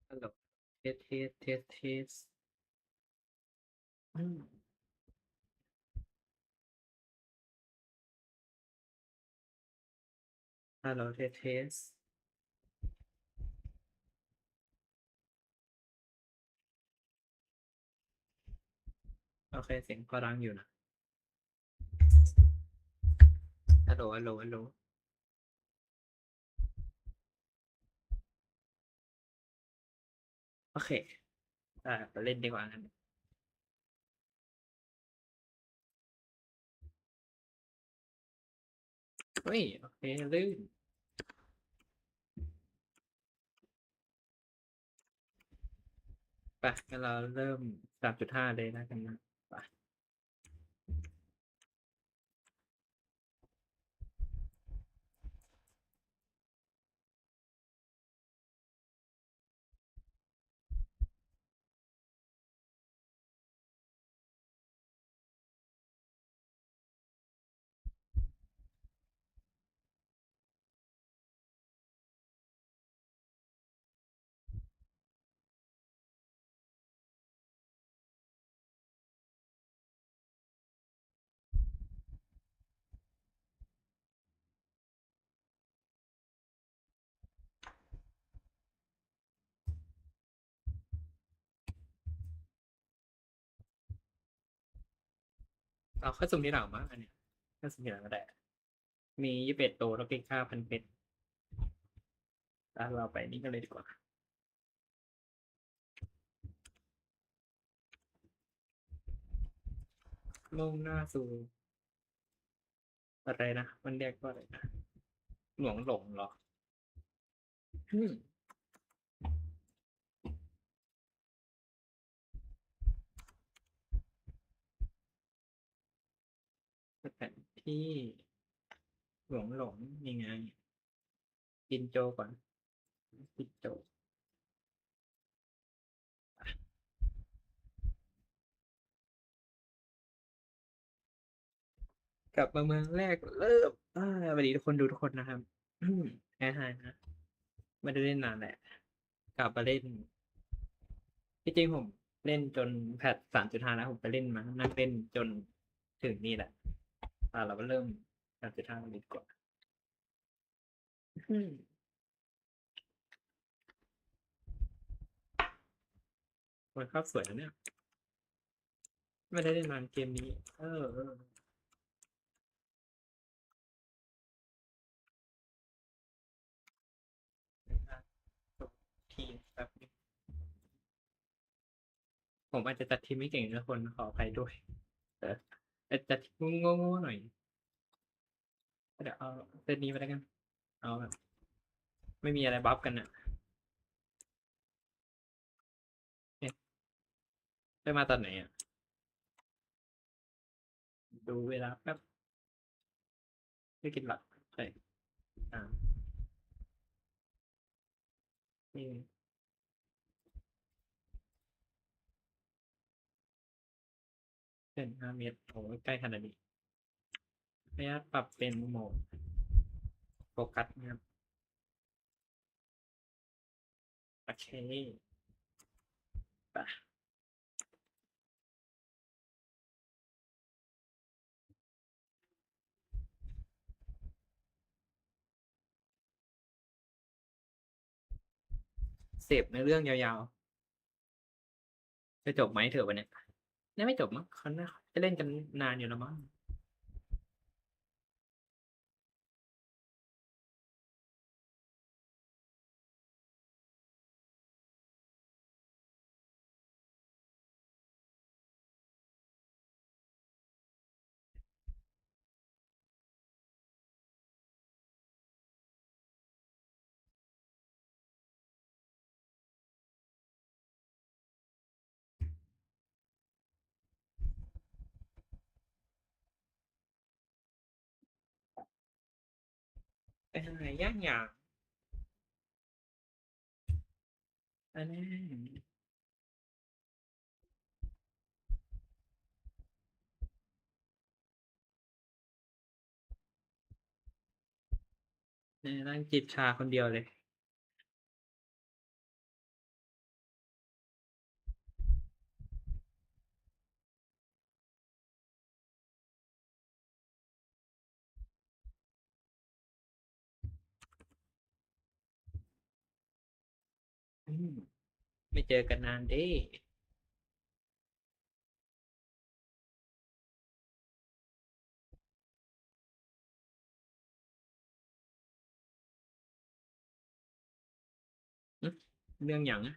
ฮัลโหลเทสอืมฮัลโหลเทสโอเคเสียงก็ดังอยู่นะฮัลโหลโอเคไปเล่นดีกว่างั้นเฮ้ยโอเคลื่นไปงั้นเราเริ่ม3.5เลยนะกันนะไปเอาเข้าสุ่มที่หลังมั้งอันเนี้ยเข้าสุ่มที่หลังก็ได้มี21 ตัวแล้วเป็น5,000 เพชรแล้วเราไปนี่กันเลยดีกว่ามุ่งหน้าสู่อะไรนะมันเรียกว่าอะไรนะหลงเหรออืมแผนที่หลงยังไงกินโจก่อนกินโจ กลับมาเมืองแรกเริ่มสวัสดีทุกคนดูทุกคนนะครับแอร์ไฮนะไม่ได้เล่นนานแหละกลับมาเล่นที่จริงผมเล่นจนแพท3.5แล้วผมไปเล่นมานั่งเล่นจนถึงนี่แหละเราก็เริ่ม3.5ดีกว่าอืมมันเข้าสวยนะเนี่ยไม่ได้เล่นนานเกมนี้ทีมแบบผมอาจจะจัดทีมไม่เก่งทุกคนขออภัยด้วยเอออาจจะจัดทีมโง่ๆหน่อยเดี๋ยวเอาเซตนี้ไปแล้วกันเอาแบบไม่มีอะไรบัฟกันอ่ะเอ๊ะได้มาตอนไหนอ่ะ ดูเวลาแป๊บไม่กินหลักใช่อ่านี่เป็น5 เมตรโอ้ใกล้ขนาดนี้ระยะปรับเป็นโหมดโฟกัสนะครับโอเคไปเสพในเรื่องยาวๆจะจบไหมเถอะวันเนี้ยน่าไม่จบมั้งเขาน่าจะเล่นกันนานอยู่แล้วมั้งไปทางไหนย่างอย่างอันนี้นั่งจิบชาคนเดียวเลย อืมไม่เจอกันนานเด้อืมเรื่องอย่างอ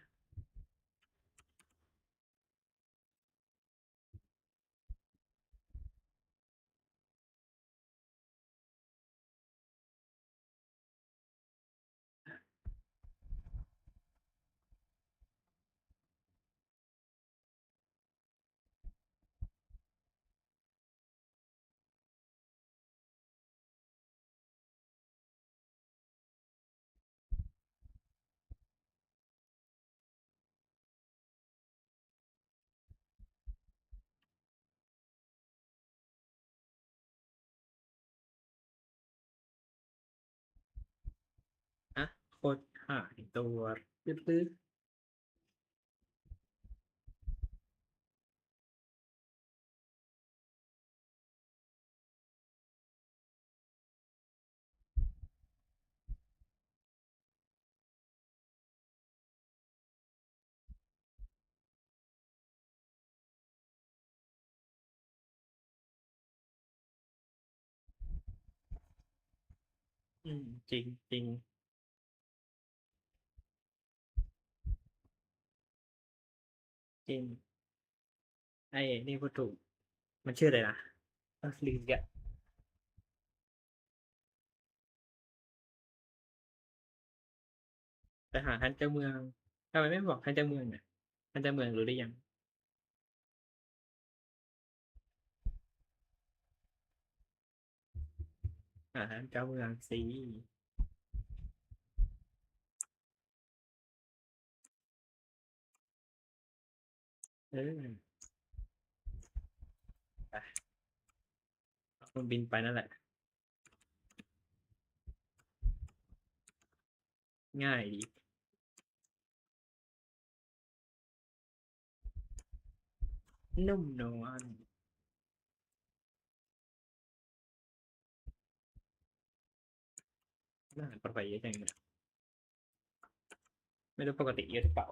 ะโคตรหายตัวตื้อๆจริงจริงจริงไอ้นี่พูดถูกมันชื่ออะไรนะลืมแกะไปหาท่านเจ้าเมืองทำไมไม่บอกท่านเจ้าเมืองเนี่ยท่านเจ้าเมืองรู้ได้ยังหาท่านเจ้าเมืองสิเออไปมันบินไปนั่นแหละง่ายดีนุ่มนวลน่าปลอดภัยเยอะจังเลยไม่รู้ปกติเยอะหรือเปล่า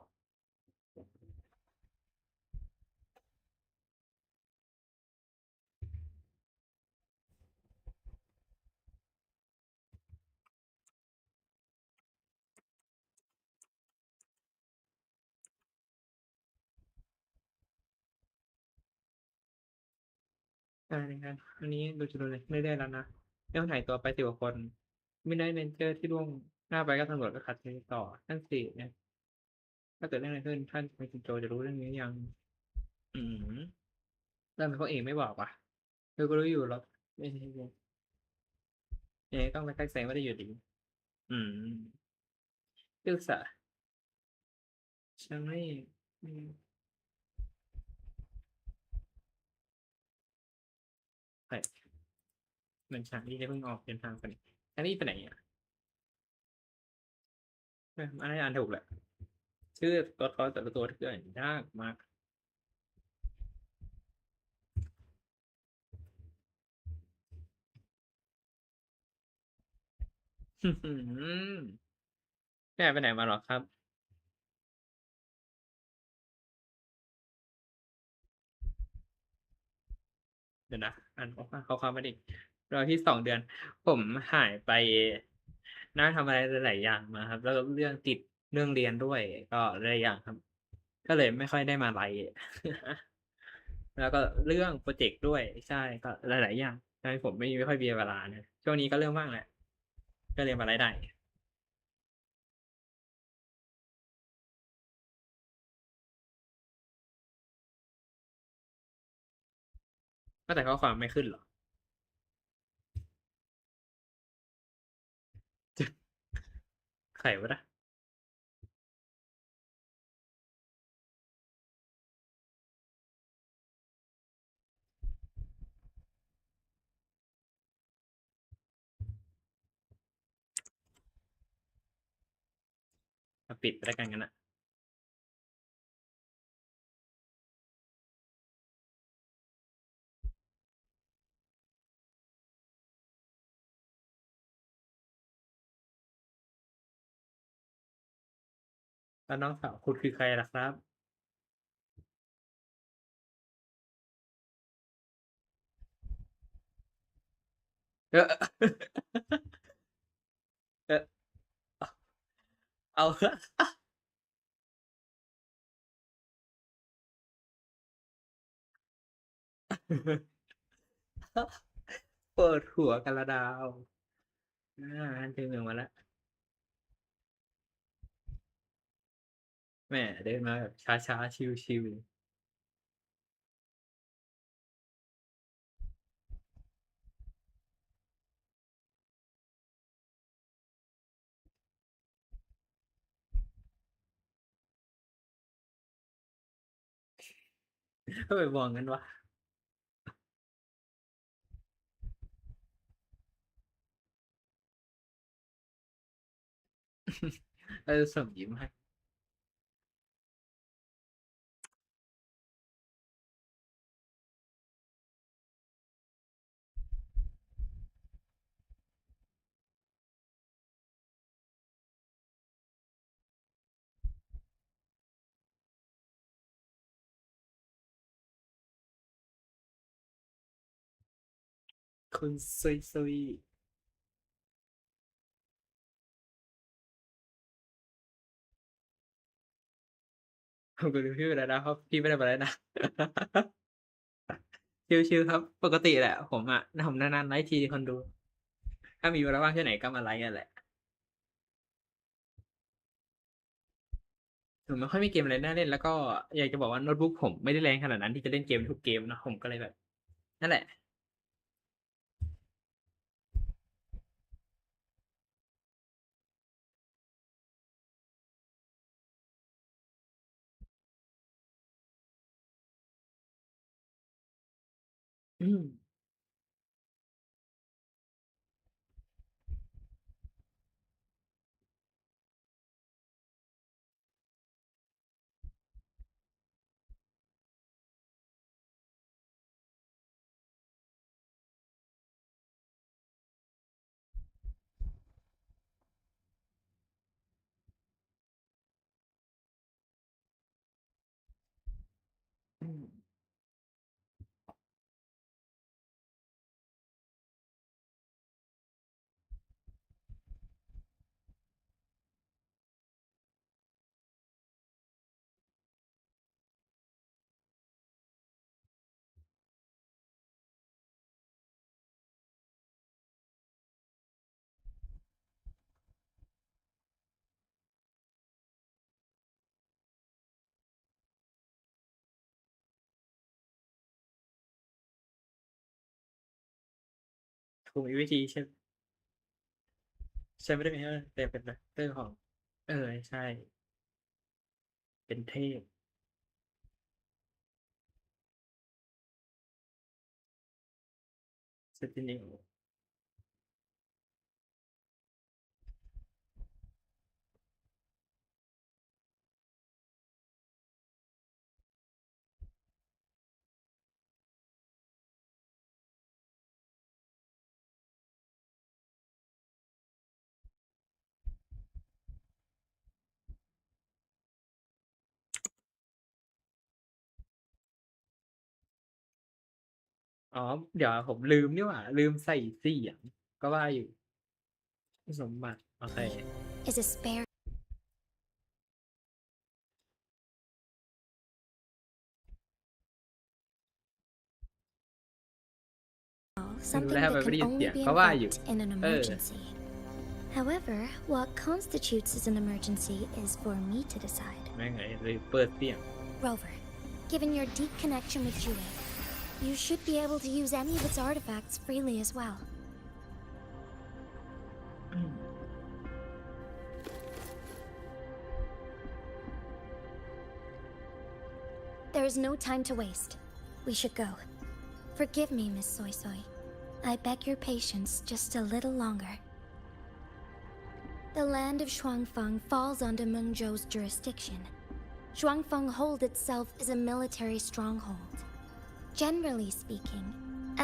อะไรนะครับอันนี้ดูจะดูเลยเรื่อยๆแล้วนะเรื่องหายตัวไป10 กว่าคนไม่ได้เรนเจอร์ที่ล่วงหน้าไปก็ตำรวจก็ขัดขืนต่อท่านสี่เนี่ยถ้าเกิดเรื่องอะไรขึ้นท่านไปคุณโจจะรู้เรื่องนี้ยังอืมแล้วทำไมเขาเองไม่บอกวะคือก็รู้อยู่หรอกไม่ใช่เอ๊ะต้องไปแทรกแซงไม่ได้อยู่ดีอืมศึกษาฉันไม่อืมใช่เหมือนฉากที่จะเพิ่งออกเดินทางไปอันนี้ไปไหนอ่ะอันนี้อ่านถูกแหละชื่อตัวเขาแต่ละตัวที่อ่านยากมากอืมแม่ไปไหนมาหรอครับเดี๋ยวนะอ่านเขาความมาดิเราที่2 เดือนผมหายไปนั่งทำอะไรหลายๆอย่างมาครับแล้วก็เรื่องติดเรื่องเรียนด้วยก็หลายอย่างครับก็เลยไม่ค่อยได้มาไลฟ์แล้วก็เรื่องโปรเจกต์ด้วยใช่ก็หลายๆอย่างทำให้ผมไม่ค่อยมีเวลาเนี่ยช่วงนี้ก็เรื่องว่างแหละก็เลยมาไลฟ์ได้ก็แต่ข้อความไม่ขึ้นหรอใครวะนะปิดไปแล้วกันกันนะ แล้วน้องสาวคุณคือใครล่ะครับเออเออเอาเปิดหัวกันละดาวเจอเมืองมาแล้วแหมเดินมาแบบช้าๆชิวๆก็ไปมองกันวะส่งยิ้มให้คุณซุยผมก็รู้พี่ไปแล้วนะเพราะพี่ไม่ได้มาแล้วนะชิวๆครับปกติแหละผมผมนานๆไลฟ์ทีคนดูถ้ามีเวลาว่างแค่ไหนก็มาไลฟ์กันแหละผมไม่ค่อยมีเกมอะไรน่าเล่นแล้วก็อยากจะบอกว่าโน้ตบุ๊กผมไม่ได้แรงขนาดนั้นที่จะเล่นเกมทุกเกมนะผมก็เลยแบบนั่นแหละอืมอืมคงมีวิธีใช่ไม่ได้เป็นแต่เป็นแบบเรื่องของเออใช่เป็นเทพเซนติเนลอ๋อเดี๋ยวผมลืมนี่หว่าลืมใส่เสียงก็ว่าอยู่สมบัติโอเค is a spare ไม่รู้แล้ว something ทำไม that ไม่ can ได้ยินเสี only ยง be ก็ว่าอยู่ invoked in an เออ emergency. However, what constitutes as an emergency is for me to decide. แม่งไงเลยเปิดเสียง Rover, given your deep connection with Jue, you should be able to use any of its artifacts freely as well. อืม There is no time to waste. We should go. Forgive me, Miss Soy Soy. I beg your patience just a little longer. The land of Shuangfeng falls under Mengzhou's jurisdiction. Shuangfeng Hold itself is a military stronghold. Generally speaking,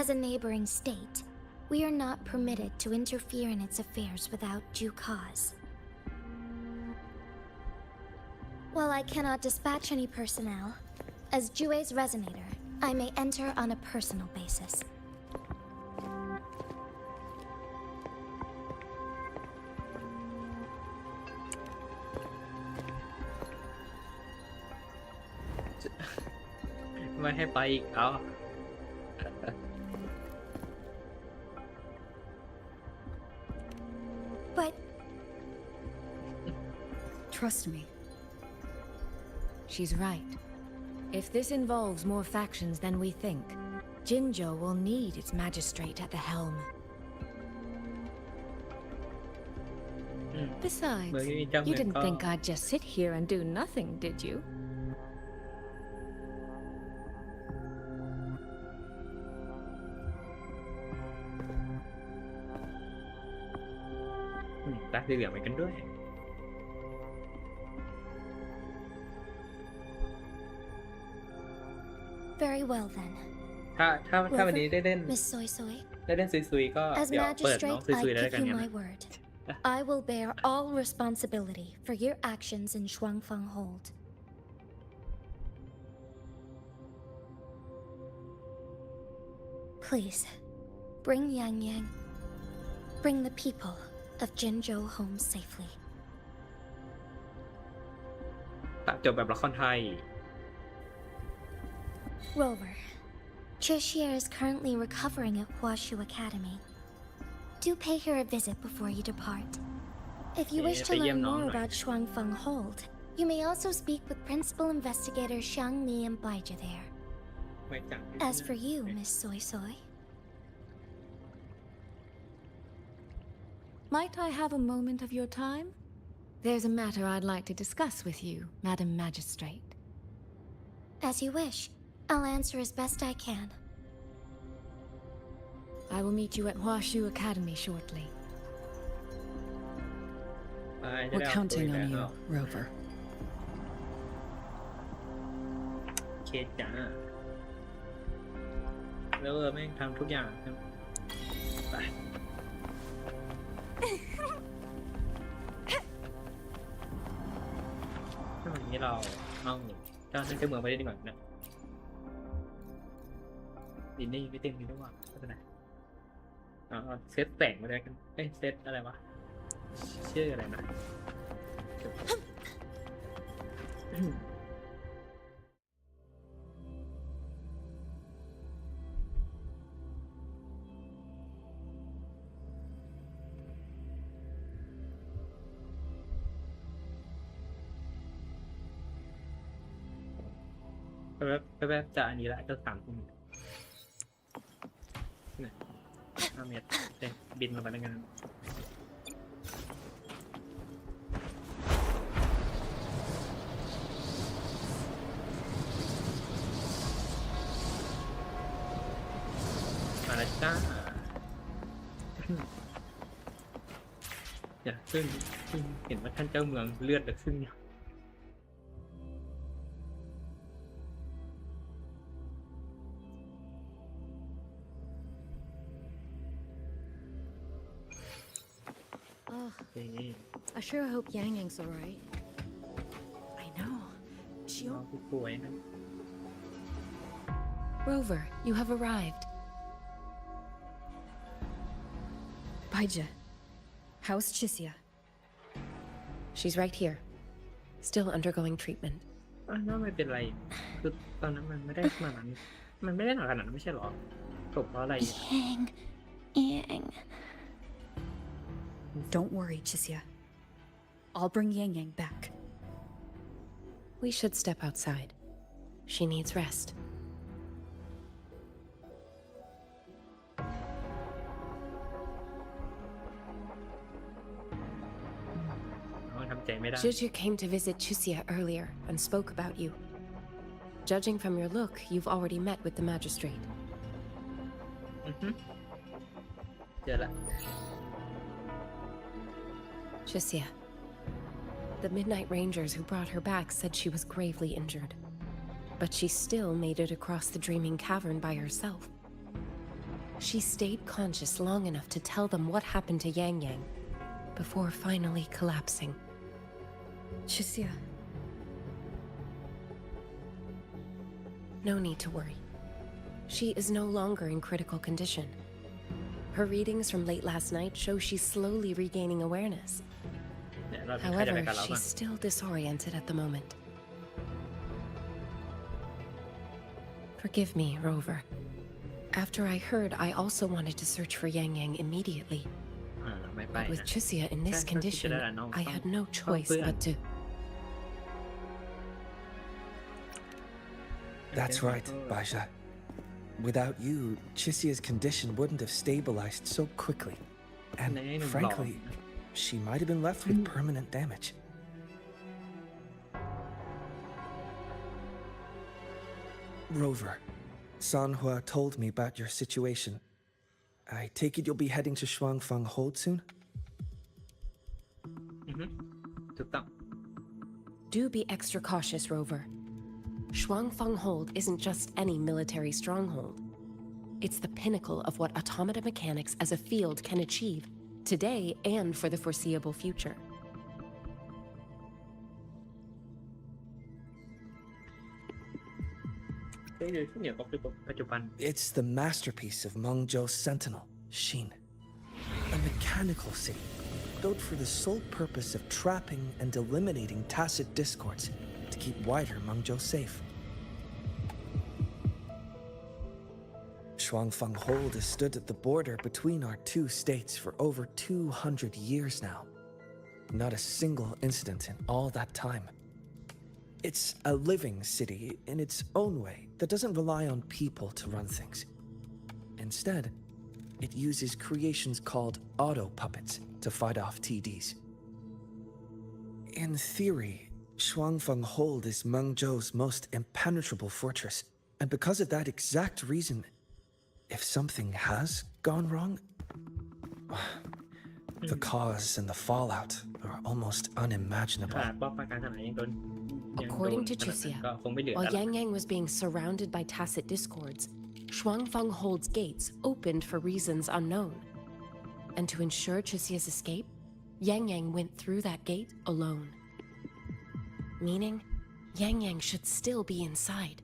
as a neighboring state, we are not permitted to interfere in its affairs without due cause. While I cannot dispatch any personnel, as Jue's resonator, I may enter on a personal basis. ไม่ให้ไปอีกเอา But Trust me. She's right. If this involves more factions than we think, Jinzhou will need its magistrate at the helm. Besides, เมืองที่มีเจ้า you เมือง didn't ก็ think I'd just sit here and do nothing, did you? ตาสีเหลืองเหมือนกันด้วย very well then. ถ้าวันนี้ได้เล่น Miss Soy Soy, ซุยๆก็ as เดี๋ยวเปิดน้อง magistrate, ซุยๆ I แล้ว give กัน you กัน my word. I will bear all responsibility for your actions in Shuangfeng Hold. Please, bring Yang Yang. Bring the people of Jinzhou home safely. ตัดจบแบบละครไทย Rover, Cheshire is currently recovering at Huashu Academy. Do pay her a visit before you depart. If you wish to learn more about Shuangfeng Hold, you may also speak with Principal Investigator Xiang Li and Baija there. ไม่จัง As for you, Miss Soy Soy, Might I have a moment of your time? There's a matter I'd like to discuss with you, Madam Magistrate. as you wish. I'll answer as best I can. I will meet you at Huashu Academy shortly. จะได้ We're เอา counting คุย on แล้ว you, Rover. เคจ้าแล้วแม่งทำทุกอย่างครับไปถ้าวันนี้เราเอาเจ้าเมืองไปได้ดีกว่านะดินนี่ไม่เต็มดีด้วยว่าไม่เป็นไรเอาเซตแต่งมาเลยกันเซตอะไรวะชื่ออะไรนะแป๊บจะอันนี้ละจะ3 ทุ่มเนี่ย5 เมตรบินมาแล้วกันมาแล้วจ้าอย่าซึ่งเห็นว่าท่านเจ้าเมืองเลือดและซึ่งI sure hope Yang Yang's alright. I know. น้องผู้ป่วยนะ Rover, you have arrived. Baija, how's Chisia? She's right here, still undergoing treatment. น่าไม่เป็นไรคือตอนนั้นมันไม่ได้ขนาดนั้นมันไม่ได้หนักขนาดนั้นไม่ใช่หรอจบเพราะอะไร Yang, Yang. Don't worry, Chisia. I'll bring Yang Yang back. We should step outside. She needs rest. ทำใจไม่ได้ Juju came to visit Chusia earlier and spoke about you. Judging from your look, you've already met with the magistrate. เจอละ Chusia. The Midnight Rangers who brought her back said she was gravely injured. But she still made it across the Dreaming Cavern by herself. She stayed conscious long enough to tell them what happened to Yang Yang before finally collapsing. Chisia, No need to worry. She is no longer in critical condition. Her readings from late last night show she's slowly regaining awareness. เนี่ยเราใครจะไป However, กับเราบ้าง she's still disoriented at the moment. Forgive me, Rover. After I heard, I also wanted to search for Yang Yang immediately. ไม่ไป But with นะ Chisia in this ใช่ condition, ก็คิดแล้วน้อง I had no ต้อง choice เพื่อน but to... That's right, Baja. Without you, Chisia's condition wouldn't have stabilized so quickly. And frankly, she might have been left with permanent damage. Rover, Sanhua told me about your situation. I take it you'll be heading to Shuangfang Hold soon? ถูกต้อง Do be extra cautious, Rover. Shuangfang Hold isn't just any military stronghold. It's the pinnacle of what automata mechanics as a field can achieve, today and for the foreseeable future. It's the masterpiece of Mengzhou's sentinel, Xin. A mechanical city, built for the sole purpose of trapping and eliminating tacit discords to keep wider Mengzhou safe. Shuangfang Hold has stood at the border between our two states for over 200 years now. Not a single incident in all that time. It's a living city in its own way that doesn't rely on people to run things. Instead, it uses creations called auto-puppets to fight off TDs. In theory, Shuangfang Hold is Mengzhou's most impenetrable fortress, and because of that exact reason, if something has gone wrong, the cause and the fallout are almost unimaginable. According to Chisia, while Yang Yang was being surrounded by tacit discords, Shuangfang Hold's gates opened for reasons unknown. And to ensure Chisia's escape, Yang Yang went through that gate alone. Meaning, Yang Yang should still be inside.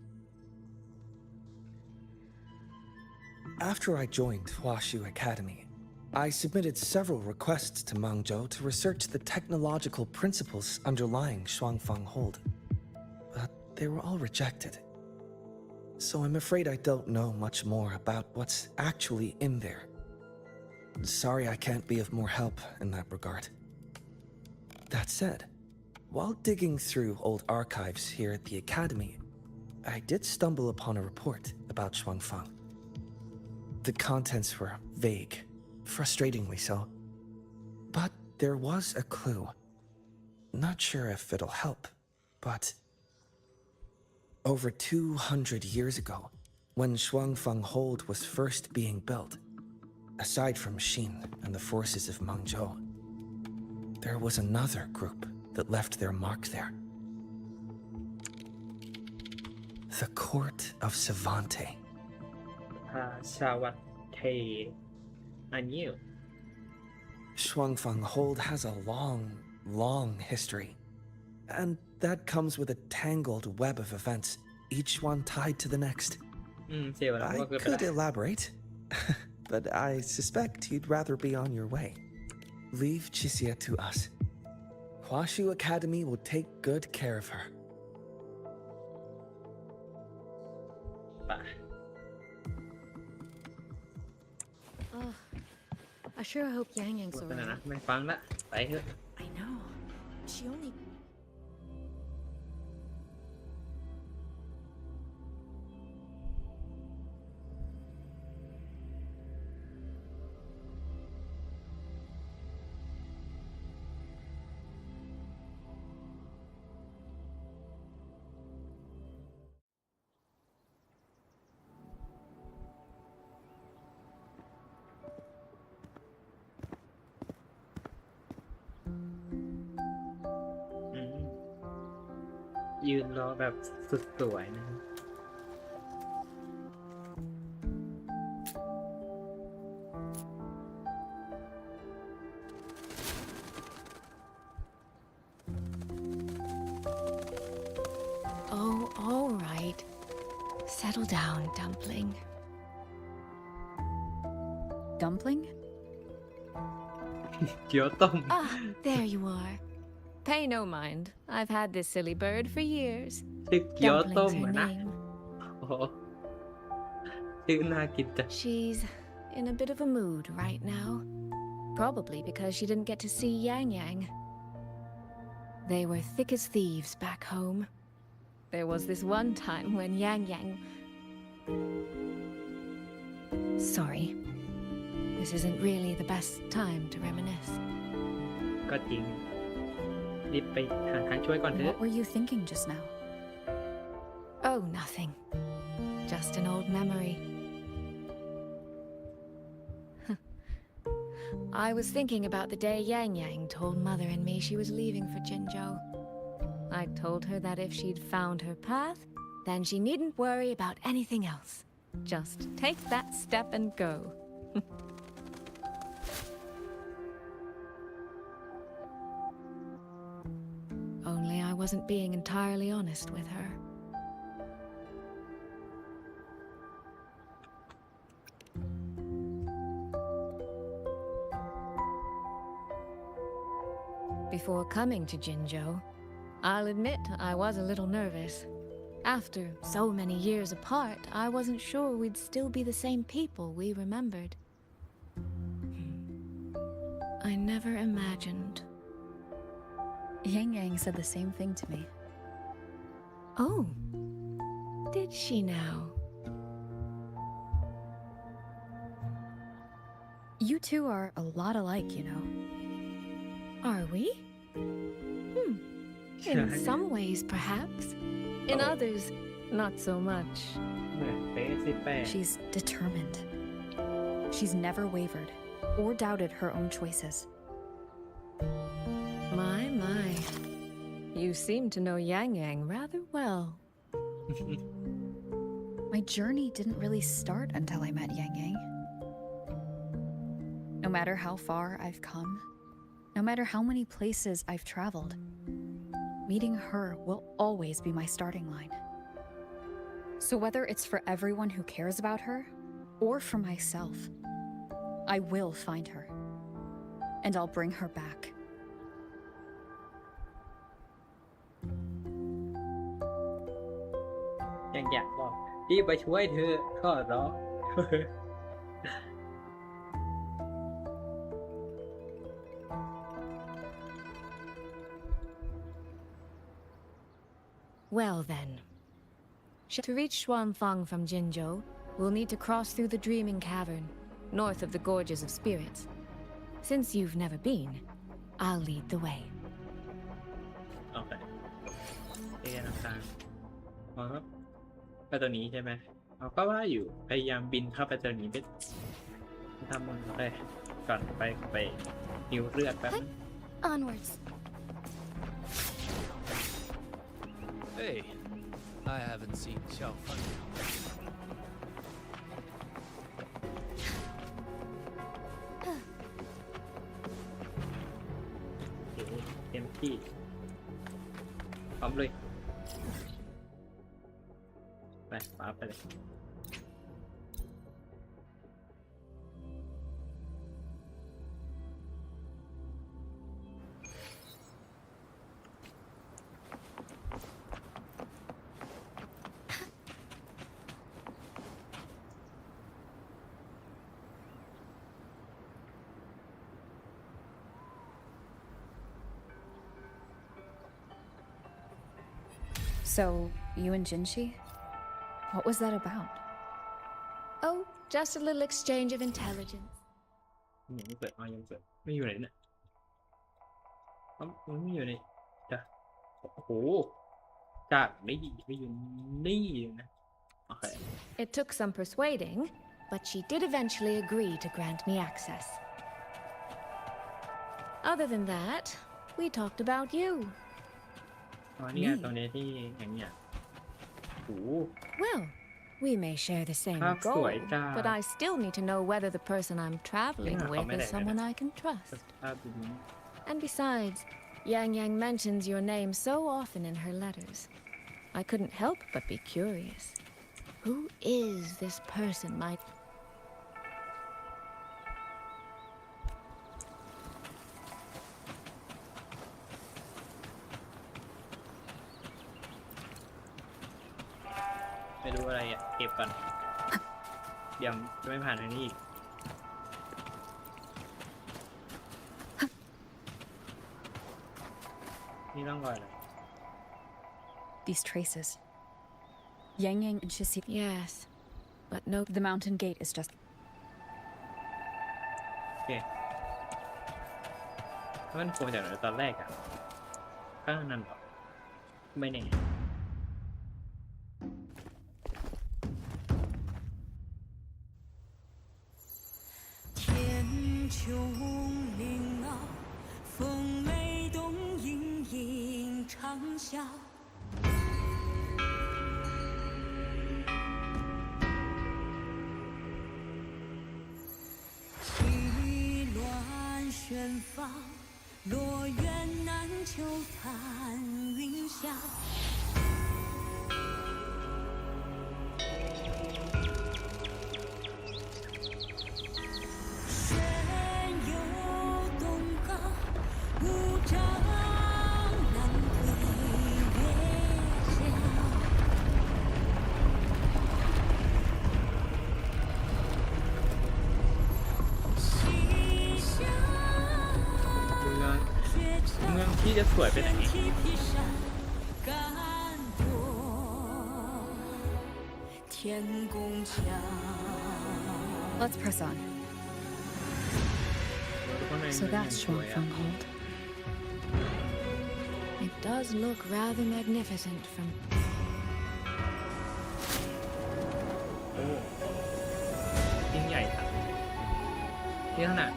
After I joined Huashu Academy, I submitted several requests to Mengzhou to research the technological principles underlying Shuangfang Hold, but they were all rejected. So I'm afraid I don't know much more about what's actually in there. Sorry I can't be of more help in that regard. That said, while digging through old archives here at the Academy, I did stumble upon a report about Shuangfang. The contents were vague, frustratingly so. But there was a clue. Not sure if it'll help, but... Over 200 years ago, when Shuangfang Hold was first being built, aside from Xin and the forces of Mengzhou, there was another group that left their mark there. The Court of Savante. ชาวัตเทอันยิว Shuangfang Hold has a long, long history. And that comes with a tangled web of events, each one tied to the next. เสียเวลา I ก็เกินไป could แล้ว elaborate, but I suspect you'd rather be on your way. Leave Chisia to us. Huashu Academy will take good care of her. ไป I sure hope Yang Yang's พูดไปแล้วนะ alright. ไม่ฟังละไปเถอะ I know. She only...ยืนรอแบบสุดสวยนะ Oh, all right. Settle down, dumpling. Dumpling? เกี๊ยวต้ม Ah, there you are. Pay no mind. I've had this silly bird for years. ชื่อเกี๊ยวต้ม Dumpling's her นะ name. โอ้โหชื่อน่ากินจัง She's in a bit of a mood right now. Probably because she didn't get to see Yang Yang. They were thick as thieves back home. There was this one time when Yang Yang... Sorry. This isn't really the best time to reminisce. ก็จริงรีบไปหาทางช่วยก่อนเถอะ What were you thinking just now? Oh, nothing. Just an old memory. I was thinking about the day Yang Yang told Mother and me she was leaving for Jinzhou. I told her that if she'd found her path, then she needn't worry about anything else. Just take that step and go. Only I wasn't being entirely honest with her. Before coming to Jinzhou, I'll admit I was a little nervous. After so many years apart, I wasn't sure we'd still be the same people we remembered. I never imagined. Yang Yang said the same thing to me. Oh, did she now? You two are a lot alike, you know. Are we? In some ways, perhaps. In others, not so much. เหมือนเป๊ะสิแป้ง She's determined. She's never wavered or doubted her own choices. My. You seem to know Yang Yang rather well. My journey didn't really start until I met Yang Yang. No matter how far I've come, no matter how many places I've traveled, meeting her will always be my starting line. So whether it's for everyone who cares about her, or for myself, I will find her. And I'll bring her back. ยังอยากบอกรีบไปช่วยเธอขอร้อง Well then. To reach Xuanfang from Jinzhou, we'll need to cross through the Dreaming Cavern, north of the Gorges of Spirits. Since you've never been, I'll lead the way. โอเคเรียนทางอ๋อไปตัวนี้ใช่ไหมเขาก็ว่าอยู่พยายามบินเข้าไปตัวนี้ไปทำมันไปก่อนไปหิวเลือดแป๊บนึง Onwards. Hey, I haven't seen Xiao Fun. โอเคเต็มที่พร้อมเลยไปป๊าไปเลย So, you and Jinshi? What was that about? Oh, just a little exchange of intelligence. ยังไม่เปิดยังเปิดไม่อยู่ไหนเนี่ยมันไม่อยู่ในจ้ะโอ้โหจากไม่อยู่นี่นะโอเค It took some persuading, but she did eventually agree to grant me access. Other than that, we talked about you. อ๋อนี่ไงตรงนี้ที่อย่างเงี้ยโอ้ Well, we may share the same Ah, goal, sweet, but I still need to know whether the person I'm traveling Yeah, with is I'll someone I can trust. ภาพแบบนี้ And besides, Yang Yang mentions your name so often in her letters. I couldn't help but be curious. Who is this person, my... ไม่รู้อะไรอ่ะเก็บก่อนเดี๋ยวจะไม่ผ่านทางนี้อีกนี่ร่องรอยอะไร These traces. Yang Yang and Shisi. Yes, but no... The mountain gate is just... โอเคมันโผล่จากไหนตอนแรกอ่ะข้างนั้นเหรอไม่แน่秋岭啊，风雷动，隐隐长啸。气乱旋放，落雁南秋叹云霄。เมืองที่จะสวยไปไหน Let's press on. So that's Shuangfenghold. It does look rather magnificent from... โอ้ยิ่งใหญ่ครับนี่ขนาด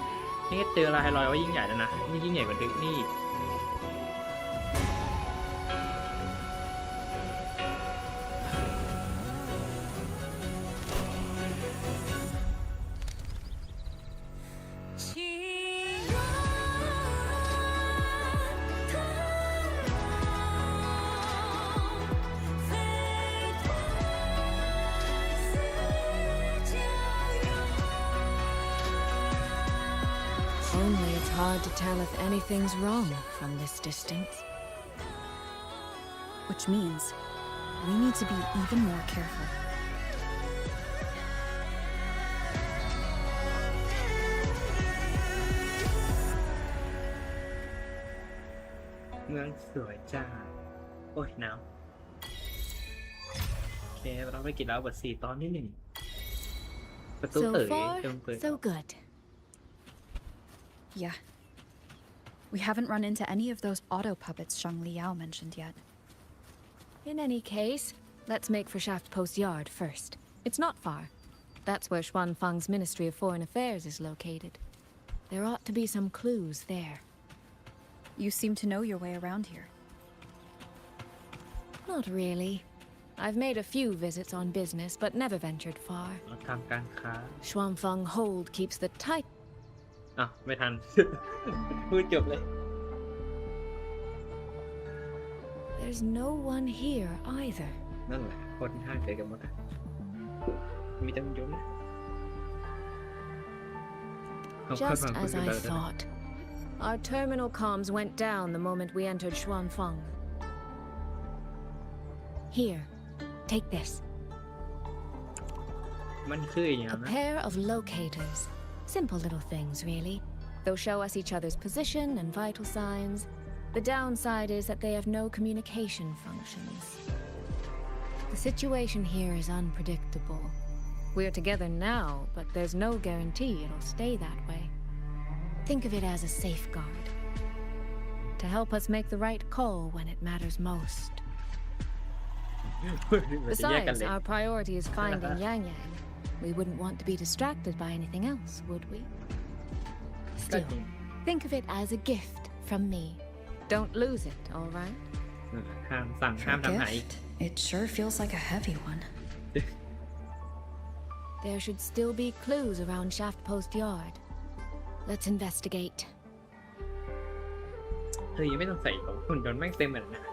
นี่เจอลายรอยว่ายิ่งใหญ่แล้วนะนี่ยิ่งใหญ่กว่าดึกนี่Only it's hard to tell if anything's wrong from this distance. Which means we need to be even more careful. เมืองสวยจ้าโอ้ยหนาวโอเคเราไปกินแล้วบท4 ตอนที่ 1ประตู So เต๋ย far, เติมเปิด so good. Yeah. We haven't run into any of those auto puppets Zhang Liao mentioned yet. In any case, let's make for Shaft Post Yard first. It's not far. That's where Xuanfang's Ministry of Foreign Affairs is located. There ought to be some clues there. You seem to know your way around here. Not really. I've made a few visits on business, but never ventured far. เราทำการค้า Xuanfang Hold keeps the tight... อ่ะไม่ทัน พูดจบเลย There's no one here either. นั่นแหละคนห้างเจอกันหมดอะมีแต่มันยนต์นะ Just as I thought. Our terminal comms went down the moment we entered Xuanfang. Here, take this. มันคืออย่าง A นั้นนะ pair of locators. Simple little things, really. They'll show us each other's position and vital signs. The downside is that they have no communication functions. The situation here is unpredictable. We're together now, but there's no guarantee it'll stay that way. Think of it as a safeguard. To help us make the right call when it matters most. มันจะแยกกัน Besides, เลย our priority is finding Yang Yang. We wouldn't want to be distracted by anything else, would we? ก็ Still, จริง think of it as a gift from me. Don't lose it, all right? ห้ามสั่งห้าม For ทำ a หาย gift, it sure feels like a heavy one. There should still be clues around Shaft Post Yard. Let's investigate. เธอยังไม่ต้องใส่หรอหุ่นยนต์แม่งเต็มเลยนะ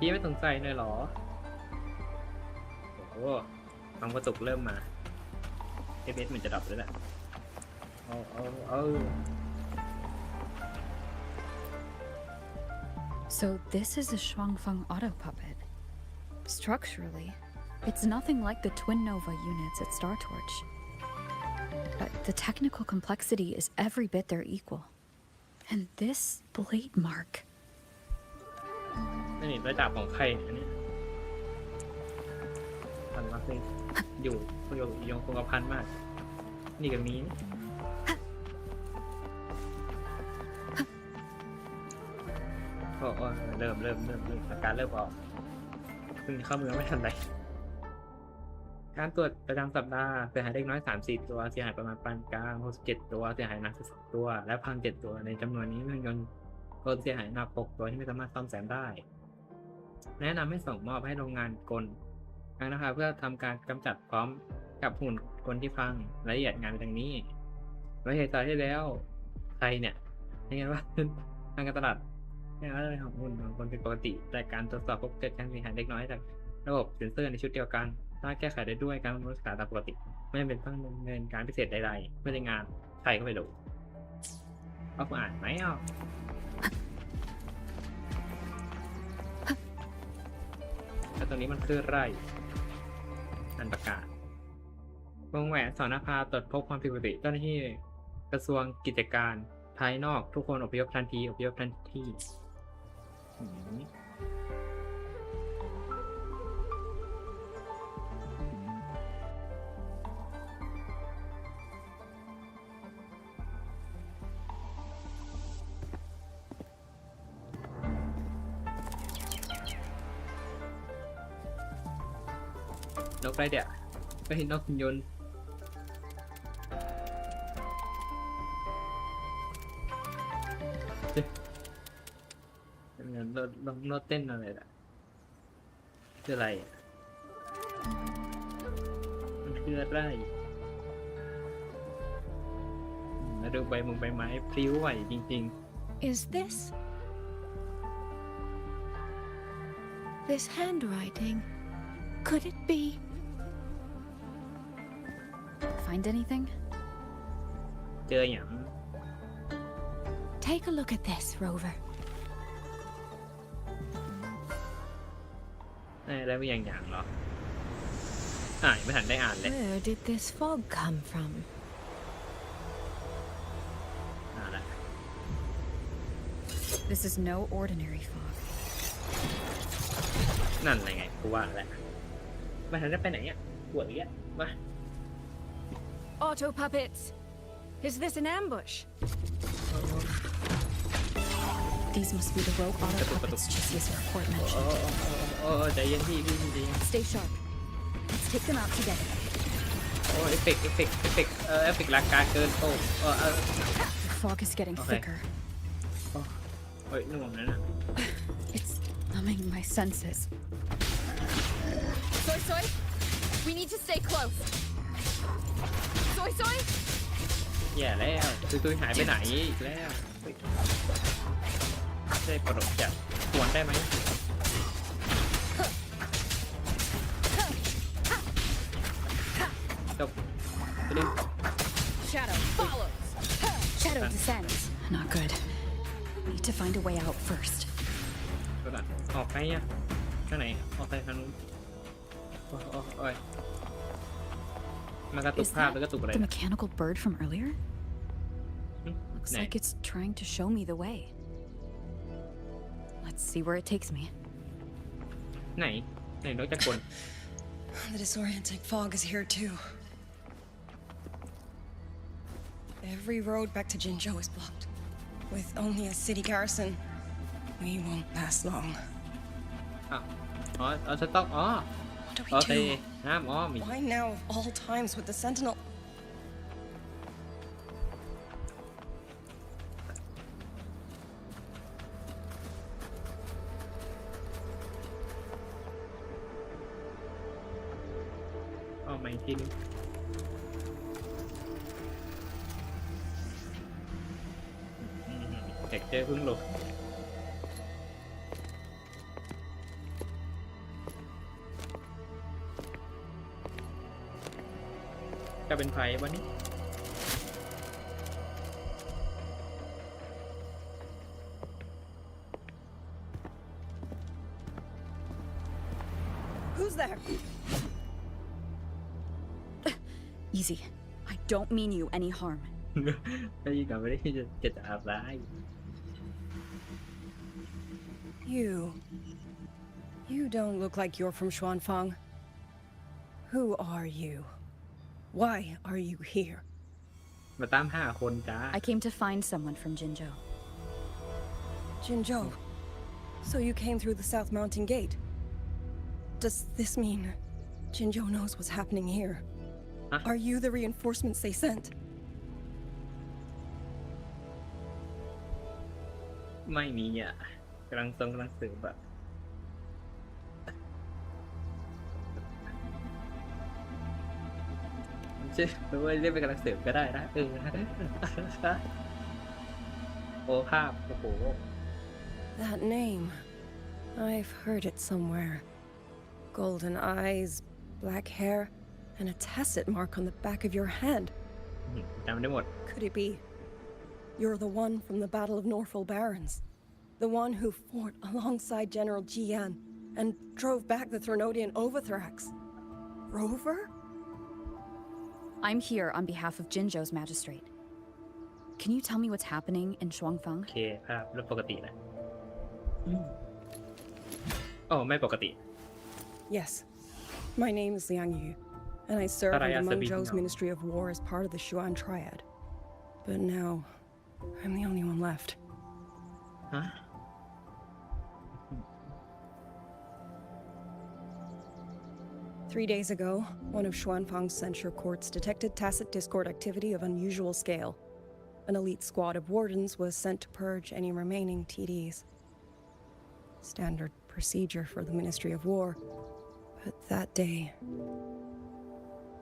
ยังไม่ต้องใส่เลยเหรอ โอ้ความกระตุกเริ่มมา FPS มันจะดับแล้วแหละเอา So this is a Shuangfeng auto puppet. Structurally, it's nothing like the twin Nova units at Star Torch. But the technical complexity is every bit their equal. And this blade mark. นี่ระดับของใครอันนี้พันมากเลยอยู่ยงคงกระพันมากนี่ก็มีโอ้เริ่มอาการเริ่มออกเพิ่งเข้าเมืองไม่ทันไรการตรวจประจำสัปดาห์เสียหายเล็กน้อย34ตัวเสียหายประมาณปานกลาง67ตัวเสียหายหนัก12ตัวและพัง7ตัวในจำนวนนี้มันยนต์กลเสียหายหนัก6ตัวที่ไม่สามารถซ่อมแซมได้แนะนำให้ส่งมอบให้โรงงานกลนะครับเพื่อทำการกำจัดพร้อมกับหุ่นกลที่พังรายละเอียดงานเป็นดังนี้ไว้เหตุการณ์ที่แล้วใครเนี่ยยังไงว่าทางการตลาดนี่อะไรของหุ่นของคนเป็นปกติแต่การตรวจสอบพบเกิดการเสียหายเล็กน้อยจากระบบเซ็นเซอร์ในชุดเดียวกันสามารถแก้ไขได้ด้วยการรักษาตามปกติไม่เป็นต้องดำเนินการพิเศษใดๆเพื่อในงานใครก็ไปดูเอาอ่านไหมแล้วตรงนี้มันคือไรอันประกาศวงแหวนสอนภาตรวจพบความผิดปกติเจ้าหน้าที่กระทรวงกิจการภายนอกทุกคนอพยพทันทีนกไรเดี๋ยวก็เห็นนกยนต์ลองเต้นอะไรล่ะคืออะไรมันคืออะไรมาดูใบไม้พลิ้วไหวจริง Is this handwriting? Could it be? Find anything? เจออย่าง Take a look at this, Rover. อะไรไม่อย่างเหรอไม่ทันได้อ่านเลย Where did this fog come from? ละ This is no ordinary fog. นั่นอะไรไงกูว่าแหละไม่ทันได้ไปไหนปวดเลยมา Auto puppets! Is this an ambush? These must be the rogue auto puppets Chisia's report mentioned. ใจเย็นพี่ Stay sharp. Let's take them out together. เอฟเฟกต์หลักการเกินThe fog is getting thicker. เฮ้ยนุ่มนั่นน่ะ It's numbing my senses. Soy, we need to stay close. Soy. แย่แล้วตุยหายไปไหนอีกแล้วได้ปลดจับกวนได้ไหมจบไปดิ Shadow follows. Shadow descends. Not good. Need to find a way out first. ออกไปทางไหนออกไปทางนู้นโอ้ยมันกระตุก Is ภาพ that แล้วกระตุกอะไร the mechanical bird from earlier? Looks ไหน like it's trying to show me the way. Let's see where it takes me. ไหนนกจักร The disorienting fog is here too. Every road back to Jinzhou is blocked. With only a city garrison, we won't last long. สต็อก What do we โอเค do? น้ำมี Why now of all times with the Sentinel? เอาใหม่อีกทีนึงเด็กเจอเพิ่งหลบ จะเป็นไพ่วันนี้ Who's there? Easy. I don't mean you any harm. ได้ยินกันไม่ได้จะทำร้าย You don't look like you're from Xuanfang. Who are you? Why are you here? มาตามหาคนจ้า I came to find someone from Jinzhou. Jinzhou. So you came through the South Mountain Gate. Does this mean Jinzhou knows what's happening here? Huh? Are you the reinforcements they sent? ไม่มีอ่ะกำลังสืบแบบใช่ไม่ว่าเรียกเป็นกำลังสืบก็ได้นะโอ้ภาพโอ้โห That name. I've heard it somewhere. Golden eyes, black hair, and a tacit mark on the back of your hand. จำได้หมด Could it be? You're the one from the Battle of Norfolk Barrens. The one who fought alongside General Jian and drove back the Thrunodian Overthrax. Rover? I'm here on behalf of Jinzhou's magistrate. Can you tell me what's happening in Xuanfang? โอเคภาพเริ่มปกตินะโอ้ไม่ปกติ Yes. My name is Liang Yu, and I serve Taraya under Sabino. Mengzhou's Ministry of War as part of the Xuan Triad. But now, I'm the only one left. ฮะ 3 days ago, one of Xuanfang's censure courts detected tacit discord activity of unusual scale. An elite squad of wardens was sent to purge any remaining TDs. Standard procedure for the Ministry of War. But that day,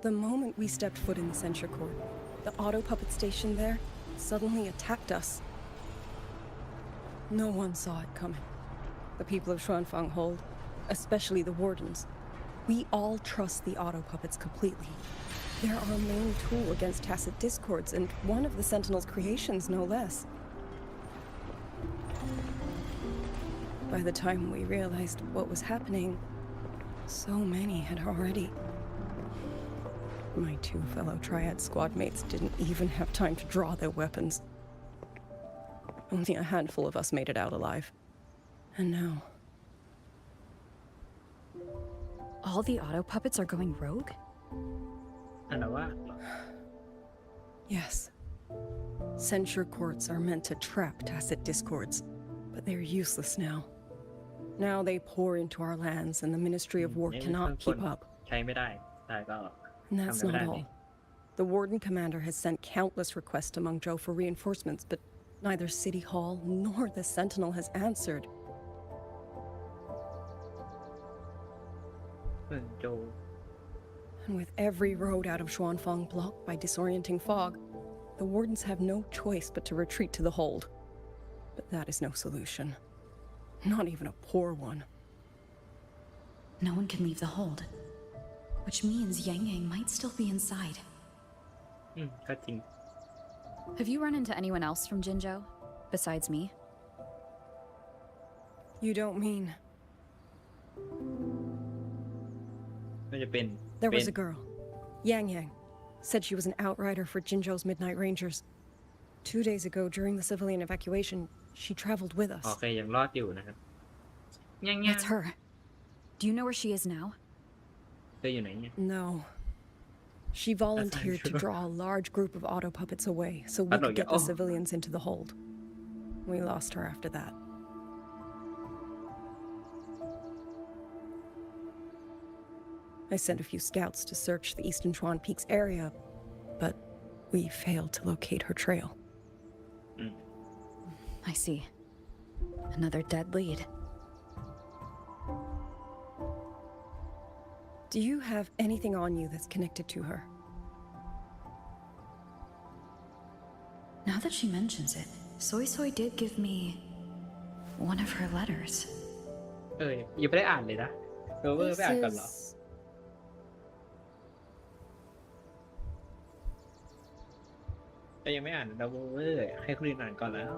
the moment we stepped foot in the censure court, the auto puppet station there suddenly attacked us. No one saw it coming. The people of Xuanfang hold, especially the wardens. We all trust the auto puppets completely. They're our main tool against tacit discords, and one of the Sentinel's creations, no less. By the time we realized what was happening, so many had already. My 2 fellow Triad squad mates didn't even have time to draw their weapons. Only a handful of us made it out alive. And now... All the auto puppets are going rogue? อันนั้นว่า Yes. Censure courts are meant to trap tacit discords, but they're useless now. Now they pour into our lands, and the Ministry of War cannot keep up. ใช้ไม่ได้แต่ก็ And that's not all. The Warden Commander has sent countless requests to Mengzhou for reinforcements, but neither City Hall nor the Sentinel has answered. เมืองโจ And with every road out of Xuanfang blocked by disorienting fog, the Wardens have no choice but to retreat to the hold. But that is no solution. Not even a poor one. No one can leave the hold. Which means Yang Yang might still be inside. ก็จริง Have you run into anyone else from Jinzhou? Besides me? You don't mean... ไม่จะเป็น There was a girl, Yang Yang, said she was an outrider for Jinzhou's Midnight Rangers. 2 days ago, during the civilian evacuation, she traveled with โอ us. เคยังรอดอยู่นะครับยัง That's her. Do you know where she is now? เธออยู่ไหนเนี่ย No. She volunteered to true. draw a large group of auto puppets away so we could get the civilians into the hold. We lost her after that. I sent a few scouts to search the Eastern Chuan Peaks area, but we failed to locate her trail. I see. Another dead lead. Do you have anything on you that's connected to her? Now that she mentions it, Soy Soy did give me one of her letters. ยังไม่ได้อ่านเลยนะโรเวอร์ This ไปอ่านก่อนเหรอ is แต่ยังไม่อ่านดับเบิลเวอร์ให้คนอื่นอ่านก่อนแล้ว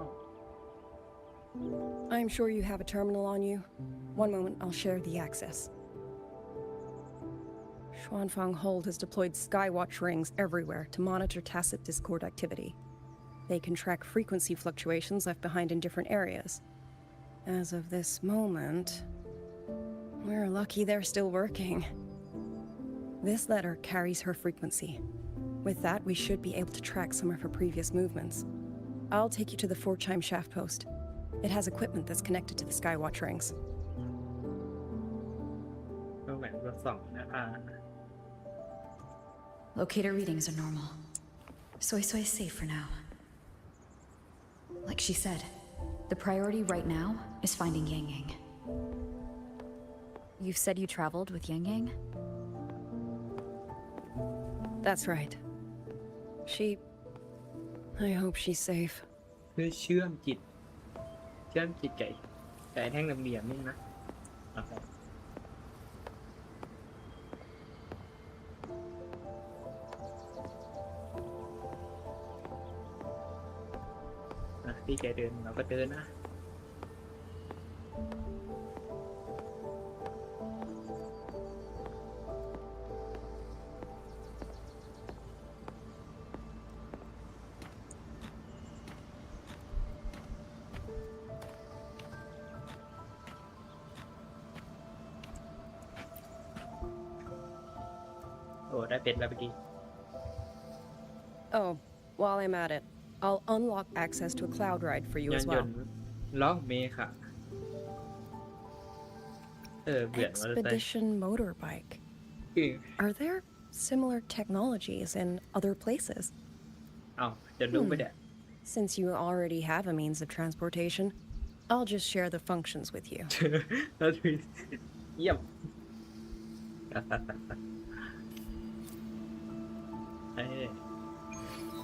I'm sure you have a terminal on you. One moment, I'll share the access. Xuanfang Hold has deployed skywatch rings everywhere to monitor tacit Discord activity. They can track frequency fluctuations left behind in different areas. As of this moment, we're lucky they're still working. This letter carries her frequency. With that, we should be able to track some of her previous movements. I'll take you to the 4-chime shaft post. It has equipment that's connected to the skywatch rings. ก็แหวนตัวสองนะคะ Locator readings are normal. Soy is safe for now. Like she said, the priority right now is finding Yang Yang. You said you traveled with Yang Yang? That's right. I hope she's safe. เพื่อเชื่อมจิตไก่แท่งเหลี่ยมๆนี่นะโอเคพี่แกเดินเราก็เดินนะโอ้ได้เป็นแล้วเมื่อกี้ Oh, while I'm at it, I'll unlock access to a cloud ride for you ยา as นย well. นต์ล้อเมย์ค่ะเบื่อมอเตอร์ไซค์ Expedition motorbike. อือ Are there similar technologies in other places? เอาจะดูไปเดี๋ยว Since you already have a means of transportation, I'll just share the functions with you. แล้วดูเยี่ยม